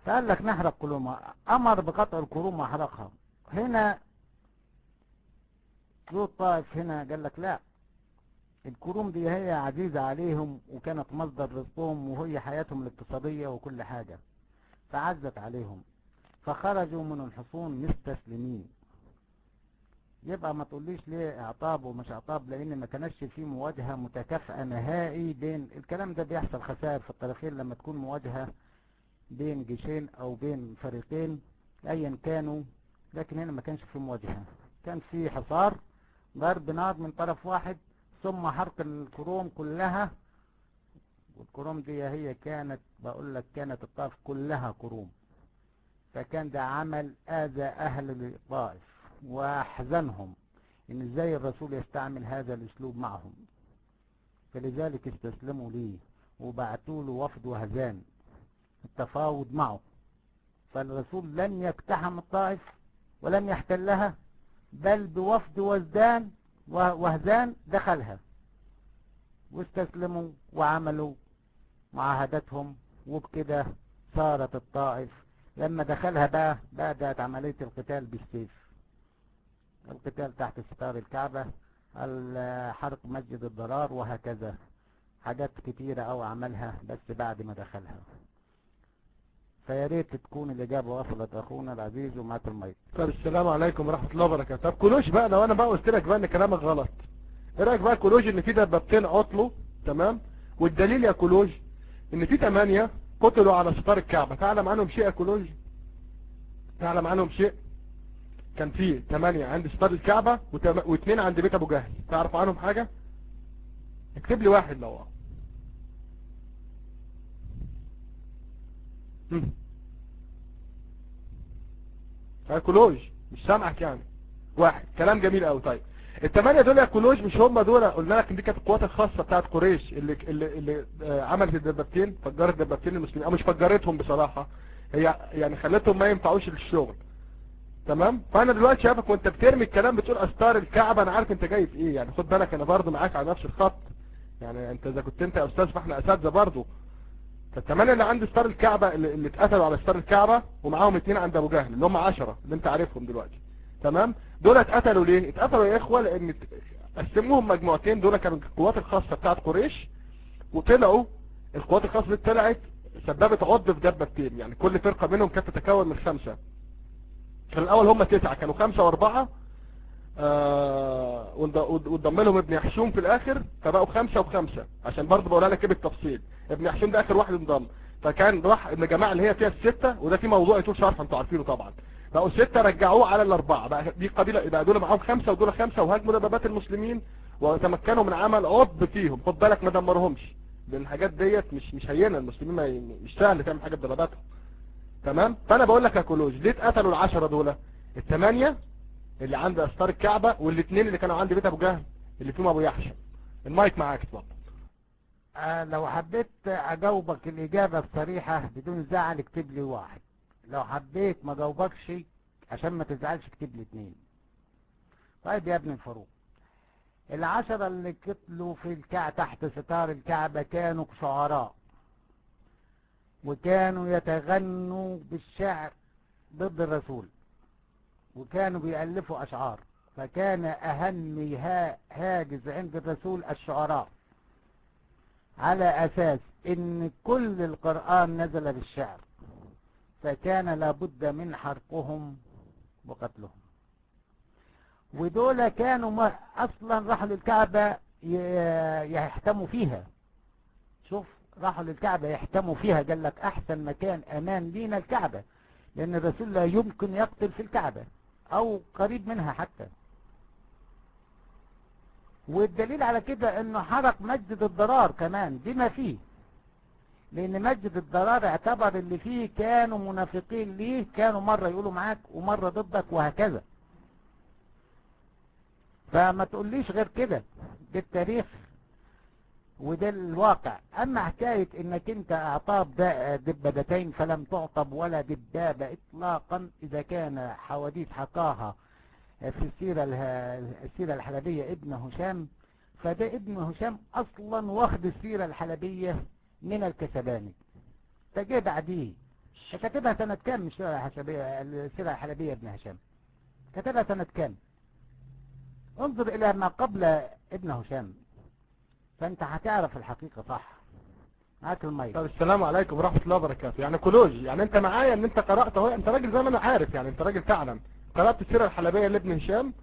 فقال لك نحرق قرومها، امر بقطع القروم واحرقها. هنا ذو الطائف هنا قال لك لا، الكروم دي هي عزيزة عليهم وكانت مصدر رزقهم وهي حياتهم الاقتصادية وكل حاجة، فعزت عليهم فخرجوا من الحصون مستسلمين. يبقى ما تقوليش ليه اعطاب ومش اعطاب، لان ما كانش في مواجهة متكافئة نهائي بين الكلام ده. بيحصل خسائر في الطرفين لما تكون مواجهة بين جيشين او بين فريقين ايا كانوا، لكن هنا ما كانش في مواجهة، كان في حصار، ضرب نار من طرف واحد، ثم حرق الكروم كلها. والكروم دي هي كانت بقول لك كانت الطائف كلها كروم، فكان ده عمل اذى اهل الطائف واحزنهم ان ازاي الرسول يستعمل هذا الاسلوب معهم، فلذلك استسلموا ليه وبعتوا له وفد وهزان التفاوض معه. فالرسول لم يقتحم الطائف ولم يحتلها، بل بوفد وهزان دخلها واستسلموا وعملوا معاهدتهم. وبكده صارت الطائف لما دخلها بقى بدأت عملية القتال بالسيف، القتال تحت ستار الكعبة، حرق مسجد الضرار، وهكذا حاجات كتيرة أو عملها بس بعد ما دخلها. فياريت تكون الإجابة وصلت أخونا العزيز ومعك المايك. طب السلام عليكم ورحمة الله وبركاته. طب كلوش بقى، لو أنا بقى قلت لك بقى إن كلامك غلط، إيه رأيك بقى كلوج إن في دبابتين عطلوا، تمام؟ والدليل يا كلوج إن في 8 قتلوا على ستار الكعبة. تعلم عنهم شيء يا كلوج؟ تعلم عنهم شيء؟ كان في 8 عند ستار الكعبة و2 عند بيت أبو جهل، تعرف عنهم حاجة؟ اكتب لي واحد لو يا كلوج مش سامعك يعني. واحد، كلام جميل قوي. طيب ال8 دول يا كلوج مش هم دول قلنا لك ان دي كانت القوات الخاصه بتاعت قريش اللي عملت الدبابتين، فجرت دبابتين المسلمين، او مش فجرتهم بصراحه، هي يعني خلتهم ما ينفعوش للشغل، تمام؟ فانا دلوقتي شايفك وانت بترمي الكلام بتقول استار الكعبه، انا عارف انت جاي في ايه يعني، خد بالك انا برضه معاك على نفس الخط يعني، انت اذا كنت انت يا استاذ فاحنا اساتذه برضه. فال8 اللي عند ستار الكعبه اللي اتقتلوا على ستار الكعبه ومعاهم 2 عند ابو جهل اللي هم 10 اللي انت عارفهم دلوقتي، تمام؟ دول اتقتلوا ليه؟ اتقتلوا يا اخوه لان قسموهم مجموعتين، دول كانوا القوات الخاصه بتاعت قريش، وطلعوا القوات الخاصه دي طلعت سببت عض في دبابتين، يعني كل فرقه منهم كانت تتكون من 5. كان الاول هم 9، كانوا 5 و4 وانضم لهم ابن يحشوم في الاخر، فبقوا 5 و5 عشان برضه بقولها لك ايه بالتفصيل. ابن يحشوم ده اخر واحد انضم، فكان راح الجماعه اللي هي فيها ال6، وده في موضوع يطول شرح انتوا عارفينه طبعا، بقوا 6 رجعوه على ال4، بقى دي قبيله، بقى دول معاهم 5 ودول 5، وهاجموا دبابات المسلمين وتمكنوا من عمل عض فيهم، خد بالك ما دمرهمش، لان الحاجات ديت مش هينه، المسلمين مش سهل تعمل حاجه بضرباتهم. تمام. فانا بقول لك يا كولوج، ليه اتقتلوا العشرة دول؟ الثمانية اللي عند استار الكعبة، والاثنين اللي كانوا عند بيت ابو جهل اللي فيهم ابو يحشى. المايك معاك اتفضل. لو حبيت اجاوبك الاجابة الصريحة بدون زعل اكتب لي واحد، لو حبيت ما جاوبكش عشان ما تزعلش اكتب لي 2. طيب يا ابن الفاروق، العشرة اللي قتلوا في تحت ستار الكعبة كانوا شعراء، وكانوا يتغنوا بالشعر ضد الرسول، وكانوا بيألفوا أشعار، فكان أهم هاجس عند الرسول الشعراء، على أساس إن كل القرآن نزل بالشعر، فكان لابد من حرقهم وقتلهم. ودول كانوا أصلا راحوا للكعبة يحتموا فيها. شوف، راحوا للكعبة يحتموا فيها، قال لك أحسن مكان أمان لينا الكعبة، لأن الرسول لا يمكن يقتل في الكعبة أو قريب منها حتى. والدليل على كده انه حرق مسجد الضرار كمان بما فيه، لان مسجد الضرار اعتبر اللي فيه كانوا منافقين ليه، كانوا مرة يقولوا معاك ومرة ضدك وهكذا. فما تقوليش غير كده، ده التاريخ وده الواقع. اما حكاية انك انت اعطاب دبابتين فلم تعطب ولا دبابة اطلاقا، اذا كان حواديت حكاها في السيرة الحلبية ابن هشام، فده ابن هشام اصلا واخد السيرة الحلبية من الكسباني، تجي بعديه. كتبها سنة كام مش السيرة الحلبية ابن هشام؟ كتبها سنة كام؟ انظر الى ما قبل ابن هشام فانت هتعرف الحقيقة صح. معاك المايك. طب السلام عليكم ورحمة الله وبركاته. يعني كولوج، يعني انت معايا ان انت قرأت اهو، انت راجل زي ما انا عارف، يعني انت راجل فعلا قرأت السيرة الحلبية لابن هشام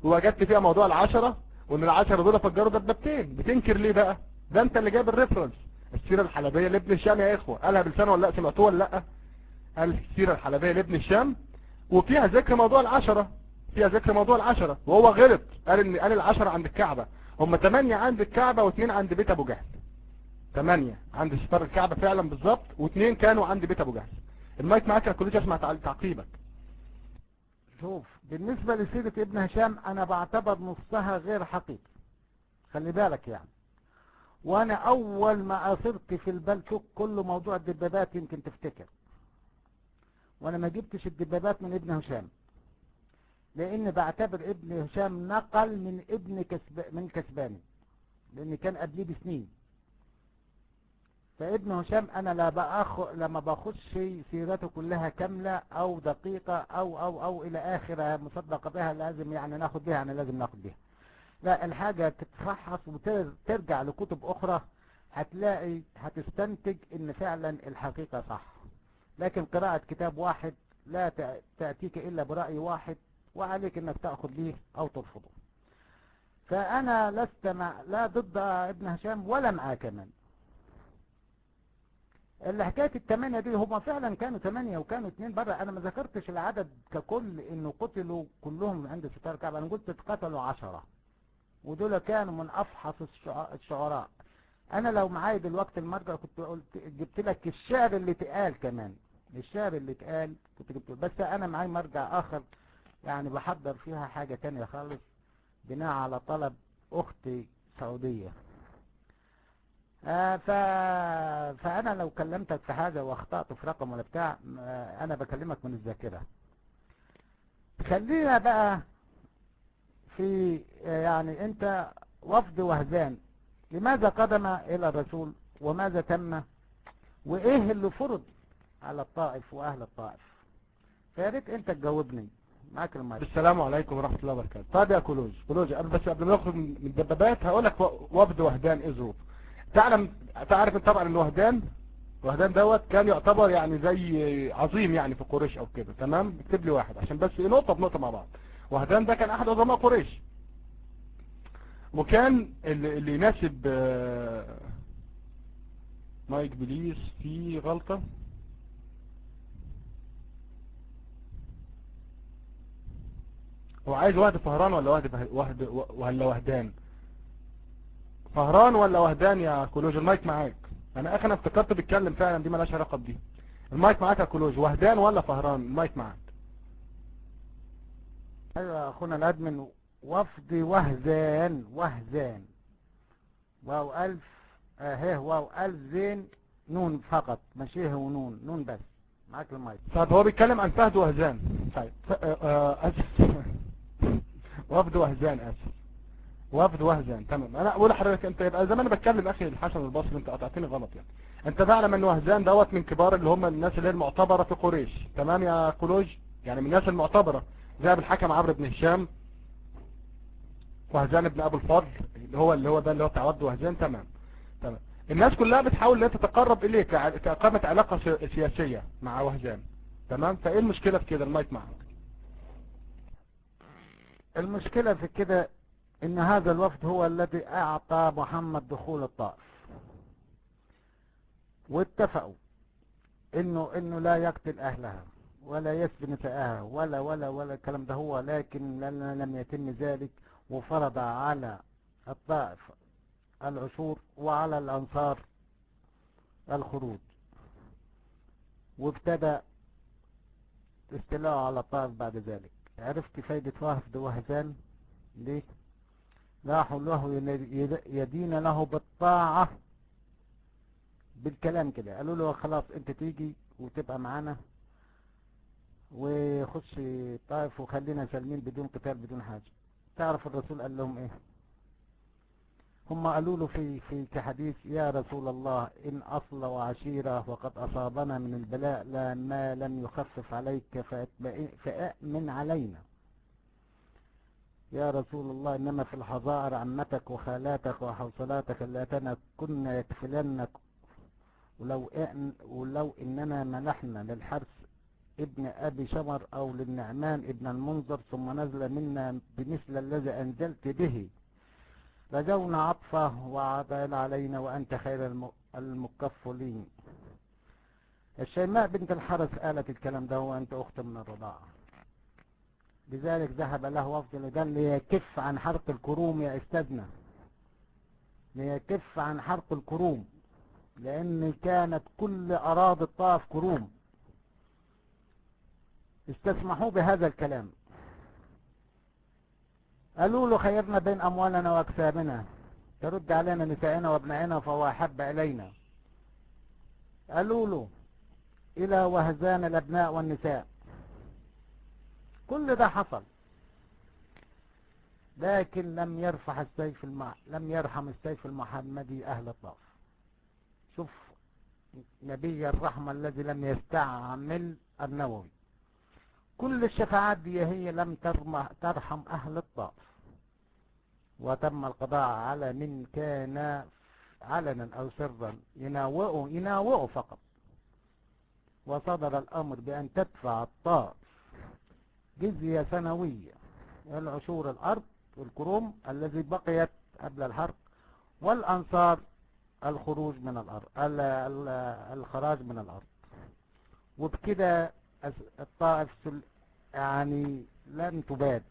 ووجدت فيها موضوع العشرة، وان العشرة دول فجروا دبابتين. بتنكر ليه بقى؟ ده انت اللي جايب الريفرنس. السيرة الحلبية لابن هشام يا اخوة، قالها بلسانه ولا لا؟ سمعتوه ولا لا؟ قال السيرة الحلبية لابن هشام وفيها ذكر موضوع العشرة، فيها ذكر موضوع العشرة، وهو غلط قال العشرة عند الكعبة، هم 8 عند الكعبة و2 عند بيت ابو جهل. 8 عند ستار الكعبة فعلا بالظبط، و2 كانوا عند بيت ابو جهل. المايك معاك يا كولوج، اسمع تعقيبك. شوف، بالنسبة لسيرة ابن هشام انا بعتبر نصها غير حقيقي، خلي بالك يعني. وانا اول ما اثرت في البلشوك كله موضوع الدبابات يمكن تفتكر، وانا ما جبتش الدبابات من ابن هشام، لان بعتبر ابن هشام نقل من كسباني، لان كان قبليه بسنين. فابن هشام انا لما باخدش سيرته كلها كاملة او دقيقة او الى اخر مصدقة بها، لازم يعني ناخد بها، يعني لازم ناخد بها. لا، الحاجة تتفحص وترجع لكتب اخرى، هتستنتج ان فعلا الحقيقة صح. لكن قراءة كتاب واحد لا تأتيك الا برأي واحد، وعليك انك تأخذ به او ترفضه. فانا لا ضد ابن هشام ولا معاه كمان. اللي حكاية ال8 دي هما فعلا كانوا 8 وكانوا 2 بره. انا ما ذكرتش العدد ككل انه قتلوا كلهم عند ستار الكعبة، انا قلت اتقتلوا 10 ودول كانوا من افحص الشعراء. انا لو معايا دلوقتي المرجع كنت جبت لك الشعر اللي اتقال كمان، الشعر اللي اتقال كنت جبته، بس انا معايا مرجع اخر يعني بحضر فيها حاجة تانية خالص بناء على طلب اختي سعودية. فانا لو كلمتك في حاجة واخطأت في رقم ولا بتاع، انا بكلمك من الذاكرة. خلينا بقى في يعني انت وفد وهزان لماذا قدم الى الرسول وماذا تم وايه اللي فرض على الطائف واهل الطائف؟ فياريت انت تجاوبني. معاك المايك. السلام عليكم ورحمة الله وبركاته. طيب يا كولوج، بس قبل ما نخرج من الدبابات هقول لك وفد وهدان ايه ظروف. تعرف طبعا ان وهدان دوت كان يعتبر يعني زي عظيم يعني في قريش او كده. تمام، اكتب لي واحد عشان بس نقطة بنقطة مع بعض. وهدان ده كان احد عظماء قريش، وكان اللي يناسب مايك بليز في غلطة. هو عايز وهد فهران ولا ولا وهدان؟ فهران ولا وهدان يا كولوج؟ المايك معاك. انا اخي انا افتكرت بيتكلم فعلا، دي مالهاش علاقه بدي. المايك معاك يا كولوج، وهدان ولا فهران؟ المايك معاك. ايوه يا اخونا الادمن، وفد وهزان. واو الف اهي، واو الف زين نون فقط، ماشي هو نون بس. معاك المايك. طب هو بيتكلم عن فهد وهزان. طيب اسف. وفد وهزان، اسف. وفد وهزان، تمام. انا اقول لحضرتك انت يبقى زي ما انا بتكلم اخي الحسن البصري، انت قطعتني غلط يعني. انت تعلم ان وهزان دوت من كبار اللي هم الناس اللي هي المعتبره في قريش، تمام يا كولوج؟ يعني من الناس المعتبره زي ابو الحكم عمرو بن هشام، وهزان بن ابو الفضل اللي هو بتاع وفد وهزان، تمام. تمام. الناس كلها بتحاول ان هي تتقرب اليك كإقامة علاقة سياسية مع وهزان، تمام. فايه المشكلة في كده؟ المايك معك. المشكلة في كده ان هذا الوفد هو الذي اعطى محمد دخول الطائف، واتفقوا انه لا يقتل اهلها ولا يسبي نساءها ولا الكلام ده هو، لكن لم يتم ذلك، وفرض على الطائف العشور وعلى الانصار الخروج، وابتدى استيلاء على الطائف بعد ذلك. عرفت فايدة وفد وهزان ليه؟ راحوا له يدين له بالطاعة بالكلام كده، قالوا له خلاص انت تيجي وتبقى معانا وخش الطائف وخلينا سالمين بدون قتال بدون حاجة. تعرف الرسول قال لهم ايه؟ هم قالوا له في حديث: يا رسول الله إن أصل وعشيرة وقد أصابنا من البلاء لا ما لم يخفف عليك فأأمن علينا. يا رسول الله إنما في الحظائر عمتك وخالاتك وحوصلاتك اللاتنا كنا يكفلنك، ولو إننا منحنا للحرس ابن أبي شمر أو للنعمان ابن المنذر ثم نزل منا بمثل الذي أنزلت به رجونا عطفه وعدل علينا وأنت خير المكفلين. الشيماء بنت الحرس قالت الكلام ده وأنت أخت من الرضاعة. لذلك ذهب له وفد لدن ليكف عن حرق الكروم يا أستاذنا، ليكف عن حرق الكروم، لأن كانت كل أراضي الطائف كروم. استسمحوا بهذا الكلام، قالوا له خيرنا بين أموالنا وأكسابنا، ترد علينا نسائنا وابنائنا فهو أحب إلينا. قالوا له إلى وهزان الأبناء والنساء. كل ده حصل، لكن لم يرحم السيف المحمدي أهل الطائف. شوف نبي الرحمة الذي لم يستعمل النووي. كل الشفاعات دي هي لم ترحم أهل الطائف، وتم القضاء على من كان علنا أو سرا يناوئوا فقط، وصدر الأمر بأن تدفع الطائف جزية سنوية العشور الأرض والكروم الذي بقيت قبل الحرب، والأنصار الخروج من الأرض الخراج من الأرض. وبكده الطائف يعني لن تباد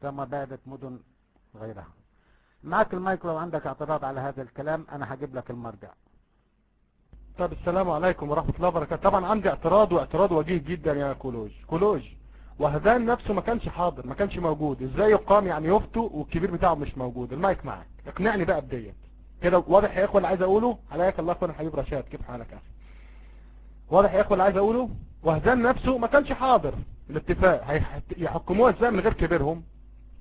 كما بادت مدن غيرها. معك المايك لو عندك اعتراض على هذا الكلام، انا هجيب لك المرجع. طب السلام عليكم ورحمة الله وبركاته. طبعا عندي واعتراض وجيه جدا يا كولوج. وهذان نفسه ما كانش حاضر، ما كانش موجود، ازاي يقام يعني يفتوا والكبير بتاعه مش موجود؟ المايك معك، اقنعني بقى بديت كده. واضح يا اخوه اللي عايز اقوله؟ حياك الله اخونا حبيب رشاد، كيف حالك يا اخي؟ واضح يا اخوه اللي عايز اقوله؟ وهذان نفسه ما كانش حاضر الاتفاق، هيحكموها ازاي من غير كبيرهم؟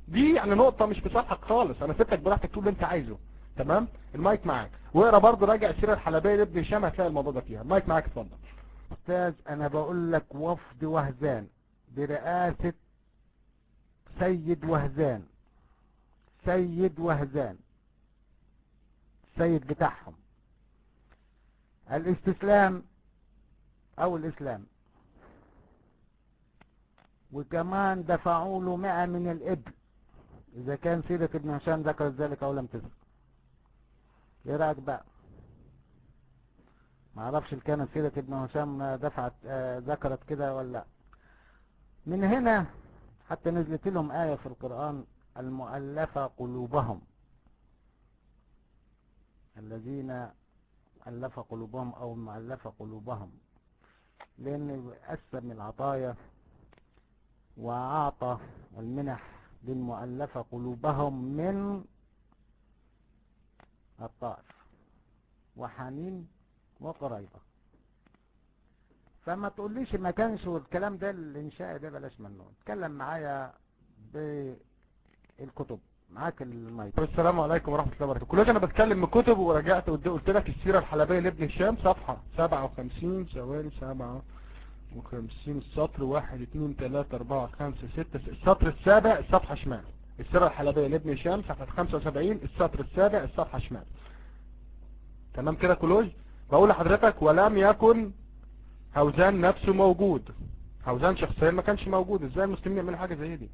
دي يعني نقطة مش في صالحك خالص. انا سبتك براحتك تقول اللي انت عايزه، تمام؟ المايك معاك. واقرا برضه راجع السيرة الحلبية لابن هشام، هتلاقي الموضوع ده فيها. المايك معاك، اتفضل. استاذ انا بقول لك وفد وهزان برئاسة سيد وهزان، سيد بتاعهم. الاستسلام او الاسلام، وكمان دفعوا له 100 من الابل، اذا كان سيرة ابن هشام ذكرت ذلك او لم تذكر. ايه رايك بقى؟ ما اعرفش ان كانت سيرة ابن هشام ذكرت كده ولا لا. من هنا حتى نزلت لهم آية في القرآن: المؤلفة قلوبهم. الذين ألف قلوبهم أو مؤلف قلوبهم، لأن قسم العطايا وأعطى المنح للمؤلف قلوبهم من الطائف وحنين وقريبة. فما تقوليش ما كانش، والكلام ده الإنشاء ده بلاش منه. اتكلم معايا بالكتب. معاك المايك. السلام عليكم ورحمة الله وبركاته. كل انا بتكلم من كتب ورجعت قلت لك السيرة الحلبية لابن هشام صفحة 57 ثواني 57 السطر 1 2 3 4 5 6 السطر السابع الصفحة شمال. السيرة الحلبية لابن هشام صفحة 75 السطر السابع الصفحة شمال. تمام كده كلوج؟ بقول لحضرتك ولم يكن هوزان نفسه موجود. هوزان شخصيا ما كانش موجود. ازاي المسلمين يعملوا حاجة زي دي؟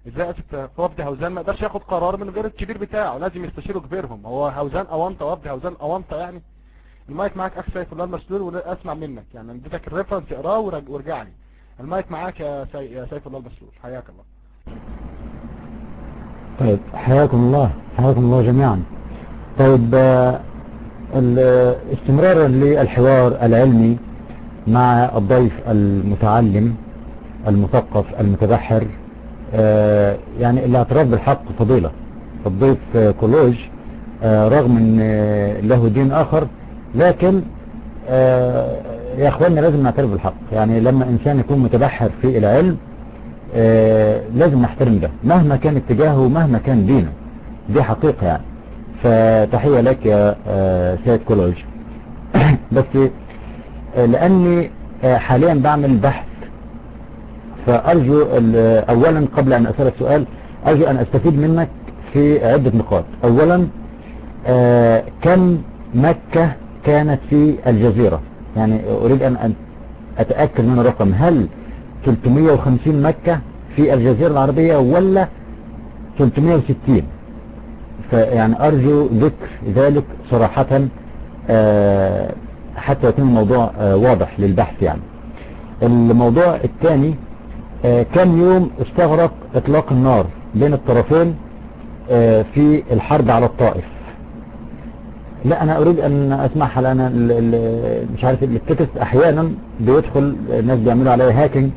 ازاي وفد هوزان ما يقدرش ياخد قرار من غير الكبير بتاعه، لازم يستشيروا كبيرهم. هو هوزان اونطه، وفد هوزان اونطه يعني. المايك معاك اخ سيف الله المسلول، واسمع منك يعني اديتك الريفرنس اقراه وارجع لي. المايك معاك يا سيف الله المسلول، حياك الله. طيب حياكم الله، حياكم الله جميعا. طيب استمرارا للحوار العلمي مع الضيف المتعلم المثقف المتبحر، يعني الاعتراف بالحق فضيلة. الضيف كولوج رغم ان له دين اخر، لكن يا اخواننا لازم نعترف بالحق. يعني لما انسان يكون متبحر في العلم لازم نحترم ده مهما كان اتجاهه ومهما كان دينه. دي حقيقة يعني. فتحية لك يا سيد كولوج. بس لاني حاليا بعمل بحث، فأرجو أولا قبل أن أسألك سؤال أرجو أن أستفيد منك في عدة نقاط. أولا كم مكة كانت في الجزيرة؟ يعني أريد أن أتأكد من الرقم. هل 350 مكة في الجزيرة العربية ولا 360؟ فيعني أرجو ذكر ذلك صراحة حتى يكون الموضوع واضح للبحث. يعني الموضوع الثاني، كم يوم استغرق اطلاق النار بين الطرفين في الحرب على الطائف؟ لا انا اريد ان اسمعها، لان مش عارف التكست احيانا بيدخل الناس بيعملوا عليها هاكينج،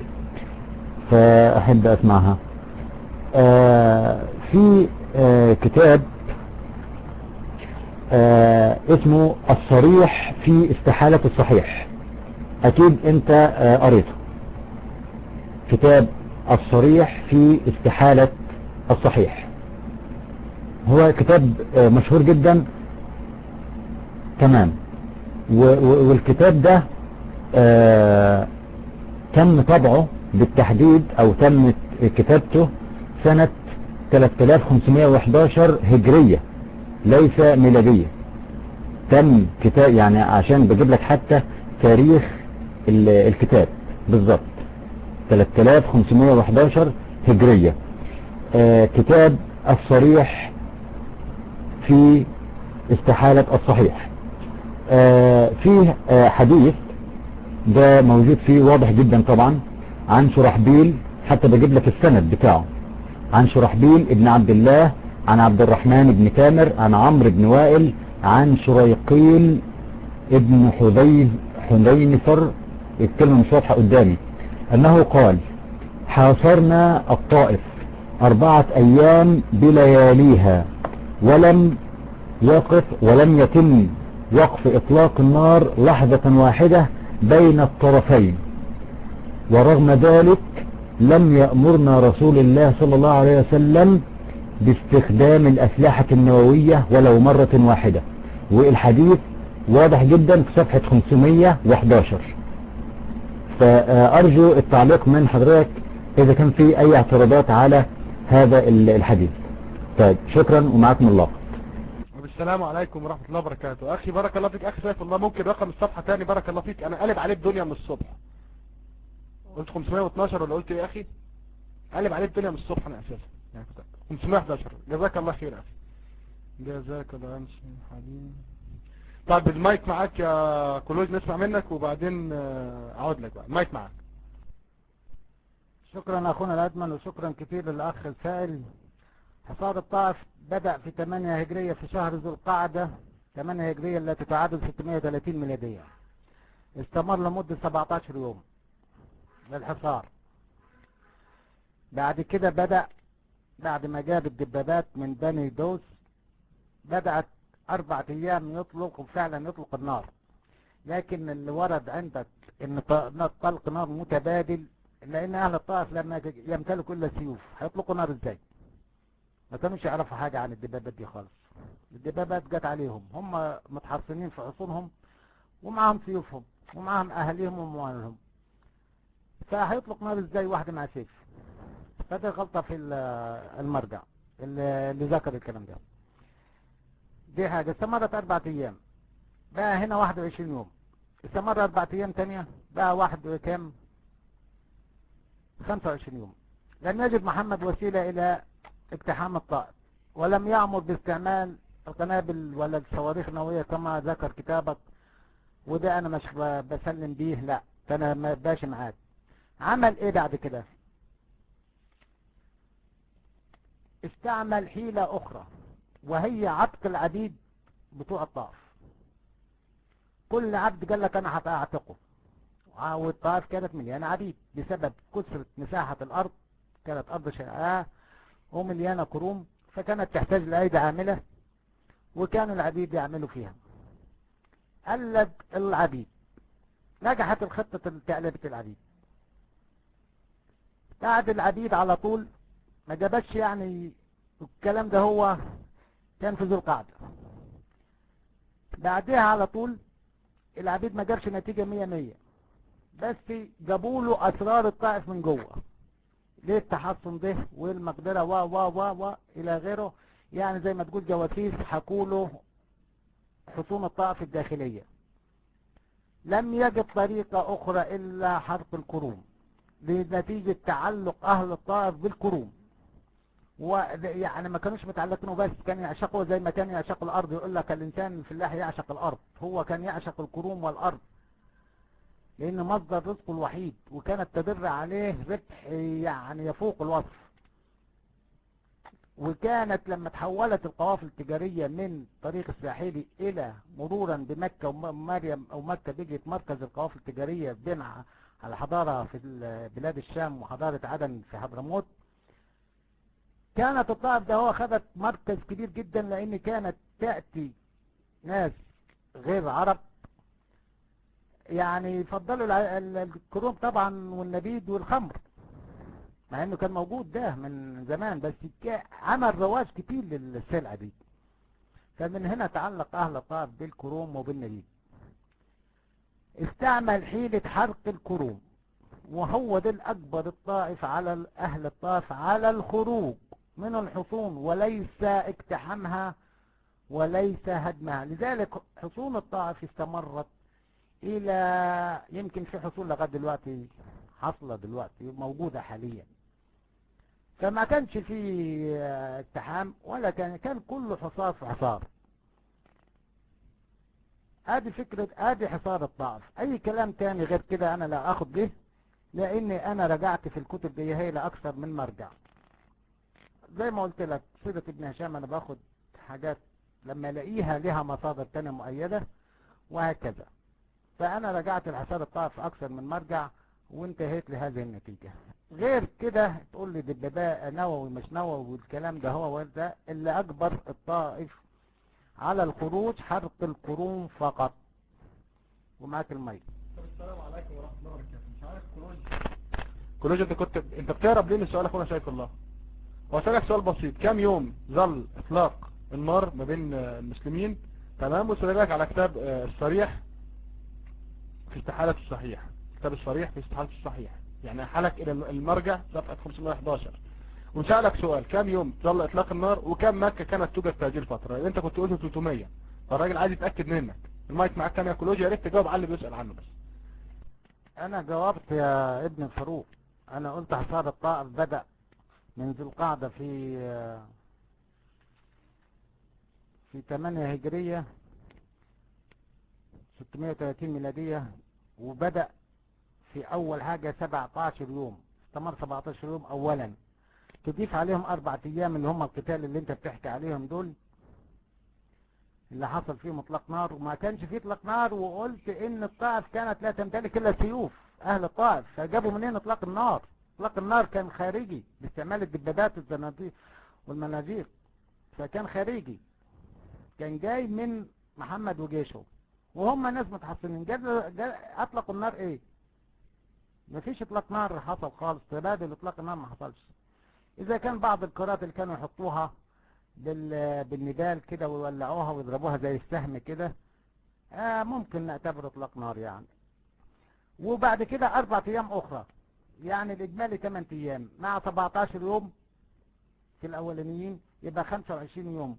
فاحب اسمعها. في كتاب اسمه الصريح في استحالة الصحيح، اكيد انت قريته. كتاب الصريح في استحالة الصحيح هو كتاب مشهور جدا. تمام. والكتاب ده تم طبعه بالتحديد او تم كتابته سنة 3511 هجرية ليس ميلادية. تم كتاب يعني عشان بجيب لك حتى تاريخ الكتاب بالظبط 3511 هجرية. كتاب الصريح في استحالة الصحيح. فيه حديث ده موجود فيه واضح جدا طبعا عن شرحبيل، حتى بجيب لك السند بتاعه، عن شرحبيل ابن عبد الله عن عبد الرحمن بن تامر عن عمرو بن وائل عن شريقيل ابن حذينفر. الكلمة مش واضحة قدامي. انه قال: حاصرنا الطائف 4 ايام بلياليها ولم يتم وقف اطلاق النار لحظة واحدة بين الطرفين، ورغم ذلك لم يأمرنا رسول الله صلى الله عليه وسلم باستخدام الأسلحة النووية ولو مرة واحدة. والحديث واضح جدا في صفحة 511. فأرجو التعليق من حضرتك إذا كان في أي اعتراضات على هذا الحديث. طيب شكرا ومعكم الله. السلام عليكم ورحمة الله وبركاته. أخي بارك الله فيك. أخي سيف الله، ممكن رقم الصفحة تاني؟ بارك الله فيك. أنا قلب عليه الدنيا من الصبح. قلت 512 ولا قلت إيه يا أخي؟ قلب عليه الدنيا من الصبح أنا أساسا يعني 511. جزاك الله خير يا أخي. جزاك الله حبيبي. طيب المايك معاك يا كولوج، نسمع منك وبعدين أعود لك بقى. المايك معاك. شكرا اخونا الادمن، وشكرا كثير للاخ السائل. حصار الطائف بدأ في 8 هجرية في شهر ذو القعدة 8 هجرية التي تعادل 630 ميلادية. استمر لمدة 17 يوم للحصار. بعد كده بدأ، بعد ما جاب الدبابات من بني دوس، بدأت 4 أيام يطلق، وفعلا يطلق النار. لكن اللي ورد عندك ان طلق نار متبادل، لان اهل الطائف لما يمتلكوا الا سيوف هيطلقوا نار ازاي؟ ما كانوش يعرفوا حاجة عن الدبابات دي خالص. الدبابات جت عليهم، هم متحصنين في حصونهم ومعاهم سيوفهم ومعاهم اهاليهم واموالهم، فهيطلق نار ازاي واحد مع سيف؟ فدي غلطة في المرجع اللي ذكر الكلام ده. دي حاجة. استمرت 4 أيام، بقى هنا 21 يوم. استمر 4 أيام تانية، بقى واحد كام؟ 25 يوم. لم يجد محمد وسيلة إلى اقتحام الطائف، ولم يأمر باستعمال القنابل ولا الصواريخ النووية كما ذكر كتابك، وده أنا مش بسلم بيه، لا أنا ماشي معاك. عمل إيه بعد كده؟ استعمل حيلة أخرى، وهي عتق العبيد بتوع الطائف. كل عبد قال لك أنا هعتقه، والطائف كانت مليانة عبيد بسبب كثرة مساحة الأرض، كانت أرض شائعة ومليانة كروم، فكانت تحتاج لأيدي عاملة، وكانوا العبيد يعملوا فيها. قلد العبيد، نجحت الخطة تقلبة العبيد. بعد العبيد على طول، ما جابتش يعني الكلام ده، هو كان في ذو القعدة. بعدها على طول العبيد ما جابش نتيجة 100، بس جابوا له أسرار الطائف من جوه، ليه التحصن ده والمقدرة و إلى غيره، يعني زي ما تقول جواسيس حكوا له حصون الطائف الداخلية. لم يجد طريقة أخرى إلا حرق الكروم، لنتيجة تعلق أهل الطائف بالكروم. ويعني ما كانوش متعلقين بس، كان يعشقوا زي ما كان يعشق الأرض. يقول لك الإنسان في الله يعشق الأرض، هو كان يعشق الكروم والأرض، لأن مصدر رزقه الوحيد، وكانت تدر عليه ربح يعني يفوق الوصف. وكانت لما تحولت القوافل التجارية من طريق الساحلي إلى مرورا بمكة ومريم، أو مكة بقت مركز القوافل التجارية بين على حضارة في بلاد الشام وحضارة عدن في حضرموت، كانت الطائف ده هو خدت مركز كبير جدا، لأن كانت تأتي ناس غير عرب، يعني يفضلوا الكروم طبعا والنبيذ والخمر، مع انه كان موجود ده من زمان، بس عمل رواج كتير للسلعة دي. فمن هنا تعلق اهل الطائف بالكروم وبالنبيذ. استعمل حيلة حرق الكروم، وهو ده الاكبر الطائف على اهل الطائف على الخروج من الحصون، وليس اقتحامها وليس هدمها. لذلك حصون الطائف استمرت الى، يمكن في حصون لغايه دلوقتي حاصله دلوقتي موجوده حاليا. فما كانش في اقتحام، ولا كان كله حصار في حصار. ادي فكره، ادي حصار الطائف. اي كلام تاني غير كده انا لا اخد به، لاني انا رجعت في الكتب دي هي لاكثر من مرجع. زي ما قلت لك سيرة ابن هشام انا باخد حاجات لما الاقيها لها مصادر تانية مؤيدة وهكذا. فانا رجعت لحصار الطائف في اكثر من مرجع، وانتهيت لهذه النتيجة. غير كده تقول لي دبابة نووي مش نووي والكلام ده، هو ده اللي اجبر الطائف على الخروج، حرق القرون فقط. ومعاك المية. السلام عليكم ورحمة الله وبركاته. مش عارف كلوج انت بتهرب ليه من السؤال؟ اخونا شايف الله، هو سألك سؤال بسيط: كم يوم ظل اطلاق النار ما بين المسلمين؟ تمام. وسألك على كتاب الصريح في استحالة الصحيح، كتاب الصريح في استحالة الصحيح، يعني حالك الى المرجع صفحة 511. وسألك سؤال: كم يوم ظل اطلاق النار، وكم مكة كانت توجد في هذه الفترة؟ انت كنت قلت 300، فالراجل عايز يتأكد منك. المايك معاك كام يا كلوجي؟ يا ريت تجاوب على اللي بيسأل عنه بس. انا جاوبت يا ابن الفاروق. انا قلت حصار الطائف بدأ من ذو القعدة في 8 هجرية 630 ميلادية، وبدأ في أول حاجة 17 يوم، استمر 17 يوم أولا، تضيف عليهم 4 أيام اللي هم القتال اللي أنت بتحكي عليهم دول، اللي حصل فيه اطلاق نار، وما كانش فيه اطلاق نار، وقلت ان الطائف كانت لا تمتلك الا سيوف اهل الطائف، فجابوا منين اطلاق النار؟ اطلاق النار كان خارجي باستعمال الدبابات والزناديق والمناجير، فكان خارجي، كان جاي من محمد وجيشه، وهم ناس متحصنين. اطلقوا النار ايه؟ مفيش اطلاق نار حصل خالص، تبادل اطلاق النار ما حصلش. اذا كان بعض الكرات اللي كانوا يحطوها بالنبال كده ويولعوها ويضربوها زي السهم كده، ممكن نعتبر اطلاق نار يعني. وبعد كده 4 ايام اخرى، يعني الاجمالي 8 ايام مع 17 يوم في الاولانيين، يبقى 25 يوم.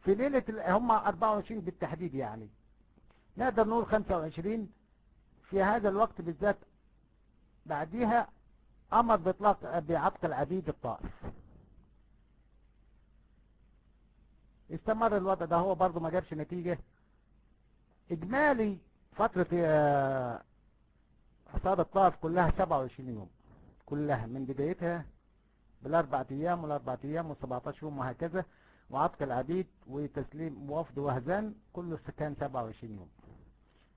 في ليلة هم 24 بالتحديد، يعني نقدر نقول 25 في هذا الوقت بالذات. بعديها امر باطلاق بعتق العبيد الطائف. استمر الوضع ده، هو برضه ما جابش نتيجة. اجمالي فترة حصاد الطائف كلها 27 يوم، كلها من بدايتها بالاربع ايام والاربع ايام وال17 يوم وهكذا، وعتق العبيد وتسليم وفد وهزان، كله كان 27 يوم.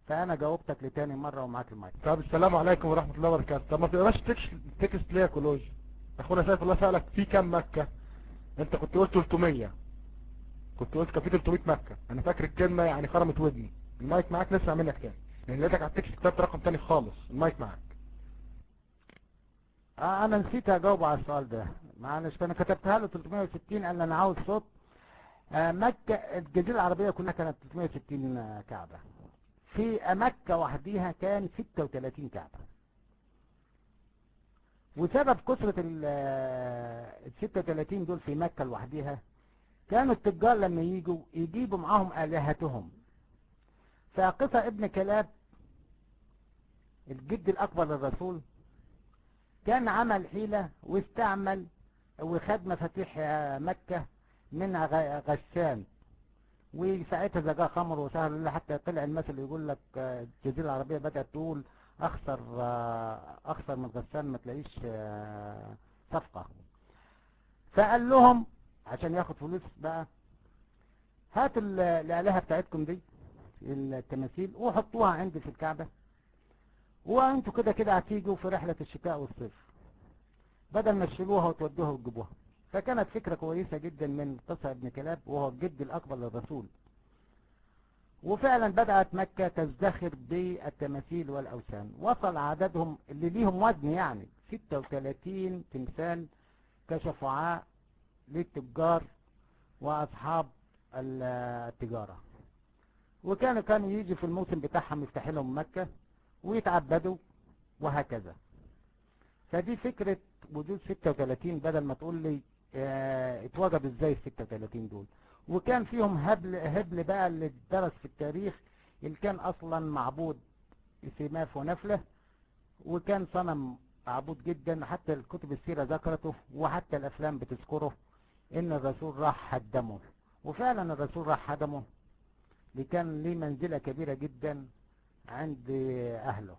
فانا جاوبتك لتاني مرة ومعاك المايك. طب السلام عليكم ورحمة الله وبركاته. طب ما تقراش تكست ليه يا كلوج؟ اخونا سيف الله سألك في كام مكة؟ انت كنت قلت 300، كنت قلت كان في 300 مكة. انا فاكر الكلمة يعني خرمت ودني. المايك معاك، نسمع منك تاني لان لقيتك على التكست كتبت رقم تاني خالص. المايك معاك. انا نسيت اجاوب على السؤال ده، معلش. انا كتبتها له 360 قال انا عاوز صوت. مكة الجزيرة العربية كلها كانت 360 كعبة، في مكة وحديها كان 36 كعبة. وسبب كثرة ال 36 دول في مكة لوحديها، كانوا التجار لما يجوا يجيبوا معاهم آلهتهم. فقصة ابن كلاب الجد الأكبر للرسول كان عمل حيلة واستعمل وخد مفاتيح مكة من غسان، وساعتها زجاج خمر وسهر، حتى طلع المثل اللي يقول لك الجزيرة العربية بدأت تقول أخسر من غسان ما تلاقيش صفقة. فقال لهم عشان ياخد فلوس بقى، هاتوا الآلهة بتاعتكم دي التماثيل وحطوها عندي في الكعبة، وانتوا كده كده هتيجوا في رحلة الشتاء والصيف، بدل ما تشيلوها وتودوها وتجيبوها. فكانت فكرة كويسة جدا من قصة ابن كلاب، وهو الجد الأكبر للرسول. وفعلا بدأت مكة تزدخر بالتماثيل والأوثان، وصل عددهم اللي ليهم وزن يعني 36 تمثال كشفعاء للتجار وأصحاب التجارة. وكانوا يجي في الموسم بتاعهم يفتح لهم مكة ويتعبدوا وهكذا. فدي فكرة وجود 36، بدل ما تقول لي اتوجد ازاي ال 36 دول. وكان فيهم هبل بقى اللي اتدرس في التاريخ، اللي كان اصلا معبود سماف ونفلة، وكان صنم معبود جدا، حتى الكتب السيرة ذكرته وحتى الافلام بتذكره ان الرسول راح هدمه. وفعلا الرسول راح هدمه، اللي كان ليه منزلة كبيرة جدا عند اهله.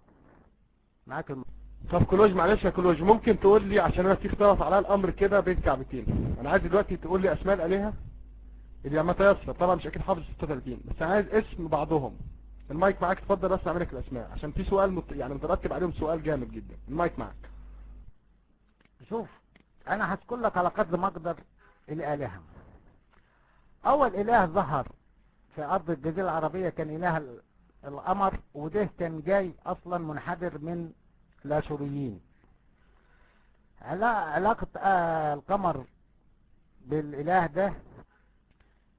معاك طب كلوج، معلش يا كلوج، ممكن تقول لي عشان انا في اختلاف على الامر كده بين كعبتين. انا عايز دلوقتي تقول لي اسماء الالهه اللي ما تيسر، طبعا مش اكيد حافظ 36، بس انا عايز اسم بعضهم. المايك معاك، اتفضل بس اعمل لك الاسماء عشان في سؤال يعني مترتب عليهم سؤال جامد جدا. المايك معاك. شوف، انا هذكر لك على قدر ما اقدر الالهه. اول اله ظهر في ارض الجزيره العربيه كان اله القمر، وده كان جاي اصلا منحدر من الاشوريين. علاقه القمر بالاله ده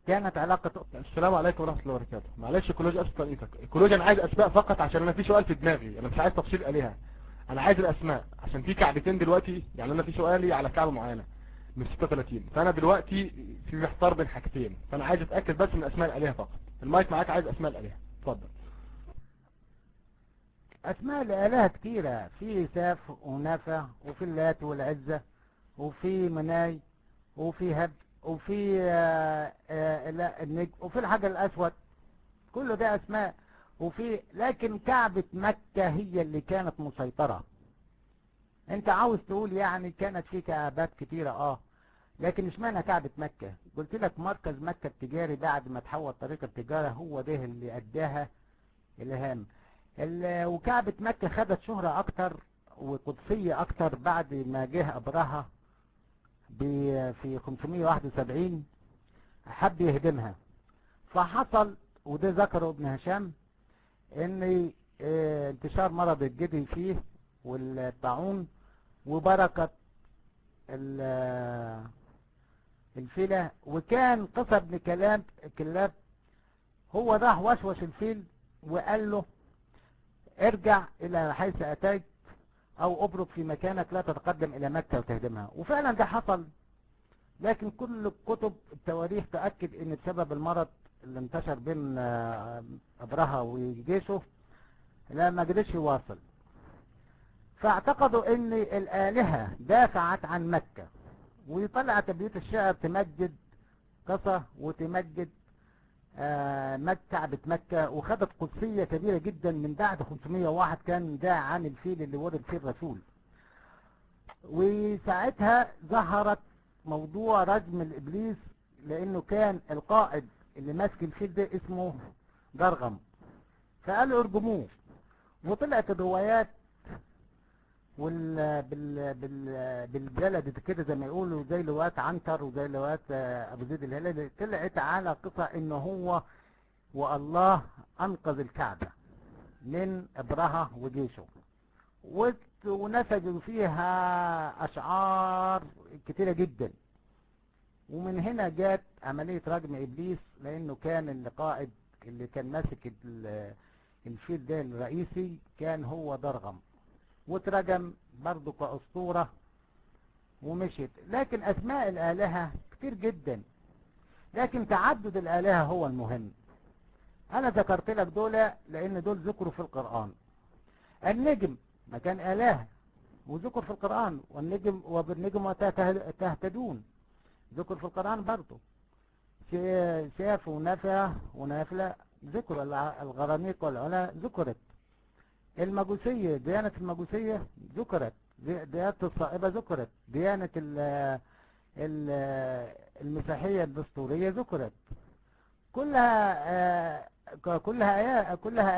كانت علاقه. السلام عليكم ورحمه الله وبركاته. معلش كلوج، اسف طريقتك. كلوج انا عايز اسماء فقط عشان انا في سؤال في دماغي، انا مش عايز تفصيل الهه، انا عايز الاسماء عشان في كعبتين دلوقتي. يعني انا في سؤالي على كعبه معينه من 36، فانا دلوقتي في محتار بين حاجتين، فانا عايز اتاكد بس من اسماء الالهه فقط. المايك معاك، عايز اسماء الالهه، اتفضل. اسماء الالهه كتيره، في ساف ونفع، وفي اللات والعزه، وفي مناي، وفي هب، وفي النجم، وفي الحجر الاسود. كل ده اسماء. لكن كعبة مكة هي اللي كانت مسيطرة. انت عاوز تقول يعني كانت في كعبات كتيرة، لكن اشمعنى كعبة مكة؟ قلت لك مركز مكة التجاري بعد ما تحول طريق التجارة هو ده اللي اداها الهام. وكعبة مكة خدت شهرة اكتر وقدسية اكتر بعد ما جه ابرهة في 571 حب يهدمها. فحصل وده ذكره ابن هشام ان انتشار مرض الجدي فيه والطاعون وبركة الفيلة. وكان قصة ابن كلاب هو راح وشوش الفيل وقال له ارجع الى حيث اتيت او ابرك في مكانك لا تتقدم الى مكة وتهدمها. وفعلا ده حصل، لكن كل كتب التواريخ تأكد ان بسبب المرض اللي انتشر بين ابرهة وجيشه لا ما قدرش يواصل. فاعتقدوا ان الآلهة دافعت عن مكة، وطلعت بيوت الشعر تمجد قصة وتمجد كعبة مكة، وخدت قدسية كبيرة جدا من بعد 501 كان ده عن الفيل اللي ورد فيه الرسول. وساعتها ظهرت موضوع رجم الإبليس، لأنه كان القائد اللي ماسك الفيل ده اسمه درغم، فقالوا ارجموه. وطلعت الروايات بالبلد كده زي ما يقولوا زي لواءات عنتر وزي لواءات ابو زيد الهلالي، طلعت على قصة انه هو والله انقذ الكعبة من ابرهة وجيشه، ونسجوا فيها اشعار كتيرة جدا. ومن هنا جات عملية رجم ابليس، لانه كان القائد اللي كان ماسك الفيل ده الرئيسي كان هو درغم، واترجم برضه كأسطورة ومشيت. لكن أسماء الآلهة كتير جدا، لكن تعدد الآلهة هو المهم. أنا ذكرت لك دول لأن دول ذكروا في القرآن. النجم ما كان آلهة وذكر في القرآن، والنجم وبالنجم تهتدون ذكر في القرآن برضه. شاف ونافلة ذكر، الغرانيق والعلا ذكرت. المجوسية ديانة المجوسية ذكرت، ديانة الصائبة ذكرت، ديانة المسيحية الدستورية ذكرت. كلها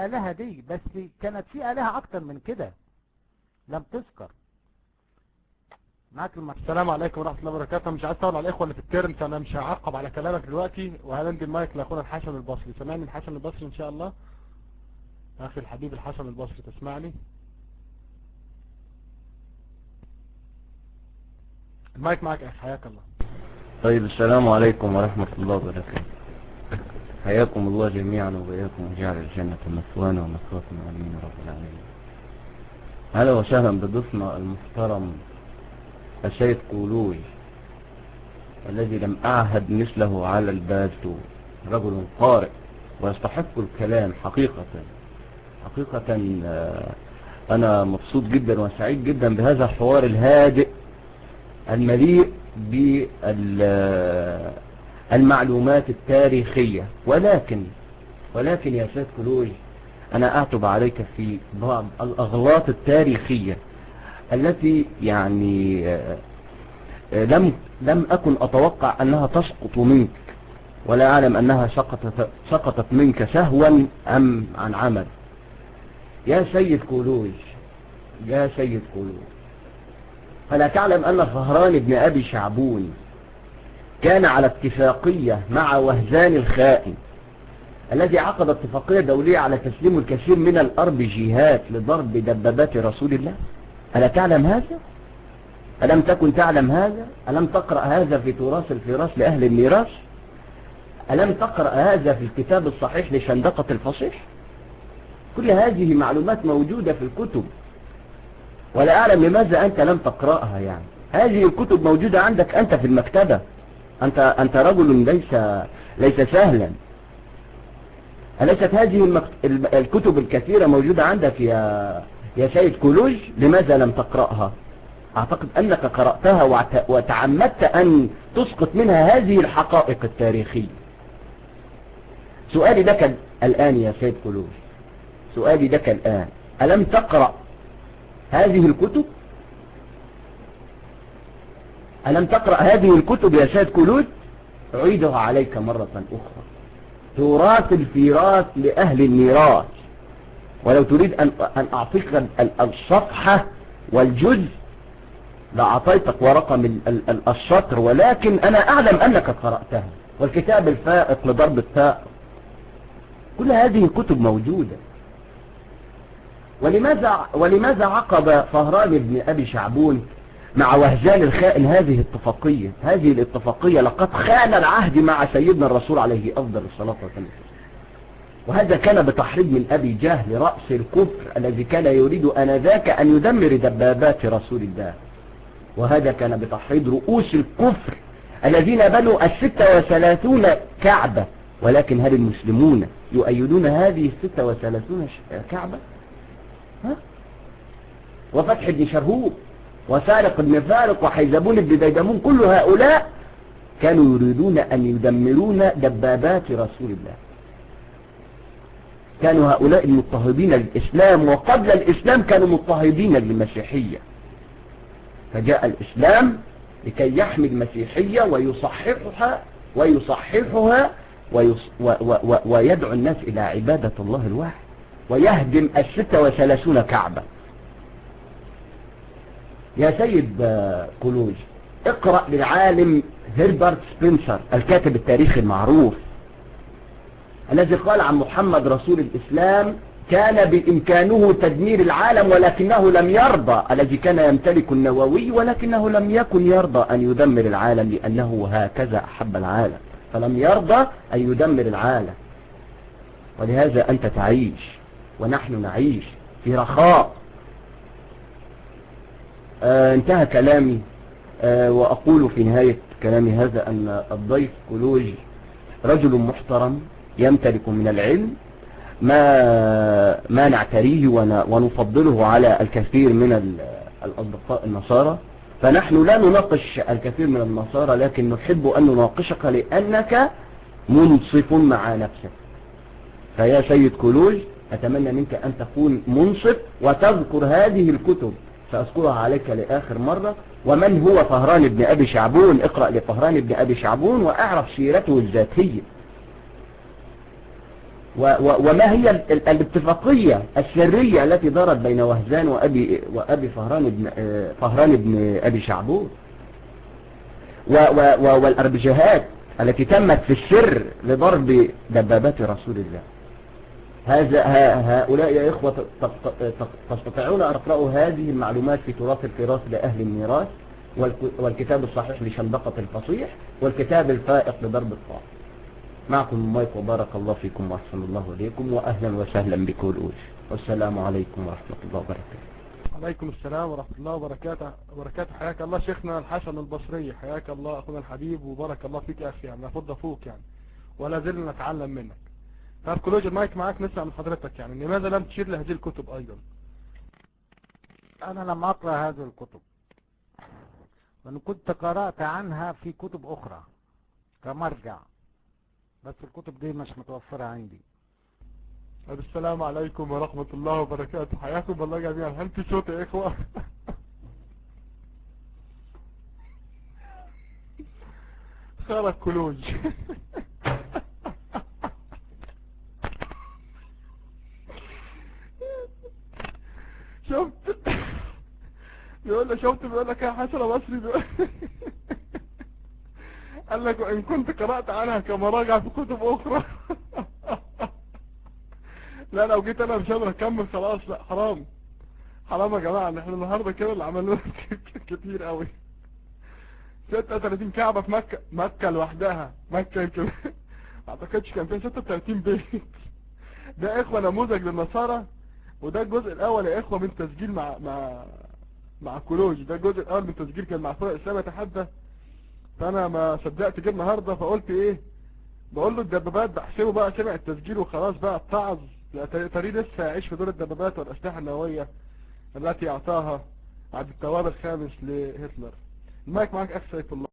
آلهة دي، بس كانت في آلهة أكتر من كده لم تذكر. معاك السلام عليكم ورحمة الله وبركاته. مش عايز اطول على الاخوة اللي في الترم، فانا مش هعقب على كلامك دلوقتي، وهندي المايك لاخونا الحسن البصري. سمعني الحسن البصري ان شاء الله؟ اخي الحبيب الحسن البصري تسمعني؟ المايك معك يا اخي، حياك الله. طيب السلام عليكم ورحمة الله وبركاته. حياكم الله جميعا وبياكم وجعل الجنة مثوانا ومثواكم امين يا رب العالمين. اهلا وسهلا بضيفنا المحترم السيد قولوي الذي لم اعهد مثله على البازو. رجل قارئ ويستحق الكلام حقيقة. انا مبسوط جدا وسعيد جدا بهذا الحوار الهادئ المليء بالمعلومات التاريخية. ولكن يا سيد قولوي، انا اعتب عليك في بعض الاغلاط التاريخية التي يعني لم اكن اتوقع انها تسقط منك، ولا اعلم انها سقطت منك سهوا ام عن عمد. يا سيد قولوي، فلا تعلم ان فهران بن ابي شعبون كان على اتفاقية مع وهزان الخائن الذي عقد اتفاقية دولية على تسليم الكثير من الأرض جهات لضرب دبابات رسول الله؟ ألا تعلم هذا؟ ألم تكن تعلم هذا؟ ألم تقرأ هذا في تراث الفراس لأهل الميراث؟ ألم تقرأ هذا في الكتاب الصحيح لشندقة الفصيح؟ كل هذه معلومات موجودة في الكتب، ولا أعلم لماذا أنت لم تقرأها. يعني هذه الكتب موجودة عندك أنت في المكتبة. أنت رجل ليس سهلا. أليست هذه الكتب الكثيرة موجودة عندك يا سيد قولوي؟ لماذا لم تقرأها؟ أعتقد أنك قرأتها وتعمدت أن تسقط منها هذه الحقائق التاريخية. سؤالي لك الآن يا سيد قولوي، سؤالي لك الآن، ألم تقرأ هذه الكتب؟ ألم تقرأ هذه الكتب يا سيد كلود؟ أعيدها عليك مرة أخرى. تراث الفيراث لأهل الميراث. ولو تريد أن أعطيك الصفحة والجزء لأعطيتك ورقم السطر، ولكن أنا أعلم أنك قرأتها، والكتاب الفائق لضرب الثاء. كل هذه الكتب موجودة. ولماذا عقد فهران بن أبي شعبون مع وهزان الخائن هذه الاتفاقية؟ هذه الاتفاقية لقد خان العهد مع سيدنا الرسول عليه أفضل الصلاة والسلام. وهذا كان بتحريض من أبي جهل رأس الكفر الذي كان يريد آنذاك أن يدمر دبابات رسول الله. وهذا كان بتحريض رؤوس الكفر الذين بنوا 36 كعبة. ولكن هل المسلمون يؤيدون هذه 36 كعبة؟ ها؟ وفتح بن شرهوب وسارق بن فارق وحيزبون بن ديدمون، كل هؤلاء كانوا يريدون أن يدمرون دبابات رسول الله. كانوا هؤلاء المضطهدين للإسلام، وقبل الإسلام كانوا مضطهدين للمسيحية. فجاء الإسلام لكي يحمي المسيحية ويصححها ويدعو الناس إلى عبادة الله الواحد، ويهدم 36 كعبة. يا سيد كلوج، اقرأ للعالم هربرت سبنسر الكاتب التاريخي المعروف الذي قال عن محمد رسول الإسلام: كان بإمكانه تدمير العالم ولكنه لم يرضى، الذي كان يمتلك النووي ولكنه لم يكن يرضى أن يدمر العالم لأنه هكذا أحب العالم، فلم يرضى أن يدمر العالم. ولهذا أنت تعيش ونحن نعيش في رخاء. انتهى كلامي، وأقول في نهاية كلامي هذا أن الضيف كلوج رجل محترم يمتلك من العلم ما نعتريه ونفضله على الكثير من الأصدقاء النصارى. فنحن لا نناقش الكثير من النصارى، لكن نحب أن نناقشك لأنك منصف مع نفسك. فيا سيد كلوج، أتمنى منك أن تكون منصف وتذكر هذه الكتب، سأذكرها عليك لآخر مرة. ومن هو فهران بن أبي شعبون؟ اقرأ لفهران بن أبي شعبون وأعرف سيرته الذاتية، وما هي الاتفاقية السرية التي دارت بين وهزان وأبي فهران بن أبي شعبون، والأربجهات التي تمت في السر لضرب دبابات رسول الله. هؤلاء يا إخوة تستطيعون أن تقرأوا هذه المعلومات في تراث الفراث لأهل الميراث، والكتاب الصحيح لشندقة الفصيح، والكتاب الفائق لضرب الطاق. معكم المايك، وبارك الله فيكم وأحسن الله إليكم، وأهلا وسهلا بكل. والسلام عليكم ورحمة الله وبركاته. عليكم السلام ورحمة الله وبركاته. حياك الله شيخنا الحسن البصري، حياك الله أخونا الحبيب، وبارك الله فيك يا أخي، يعني نفض فوق يعني، ولا زلنا نتعلم منك. طيب كلوج، المايك معاك، نسمع من حضرتك يعني لماذا لم تشير لهذه الكتب أيضا؟ أنا لم أقرأ هذه الكتب، وأنا كنت قرأت عنها في كتب أخرى كمرجع، بس الكتب دي مش متوفرة عندي. السلام عليكم ورحمة الله وبركاته. حياكم الله جميعا. هل في صوت يا إخوة؟ خيرك كلوج. شفت بيقول لك يا حسن بصري قال لك وإن كنت قرأت عنها كمراجع في كتب أخرى. لا لو جيت أنا مش قادر أكمل خلاص. لا حرام يا جماعة، إحنا النهاردة كده اللي عملوه كتير قوي. 36 كعبة في مكة لوحدها. مكة يمكن ما أعتقدش كان فيها 36 بيت. ده إخوة نموذج للنصارى، وده الجزء الأول يا إخوة من تسجيل مع كلوج. ده الجزء الأول من تسجيل كان مع فرق الإسلام يتحدى. فأنا ما صدقت جه النهارده، فقلت إيه، بقول له الدبابات بحسبه بقى سمع التسجيل وخلاص بقى اتعظ. ترى لسه يعيش في دور الدبابات والأسلحة النووية التي أعطاها عبد التواب الخامس لهتلر. المايك معاك أخ سيف الله.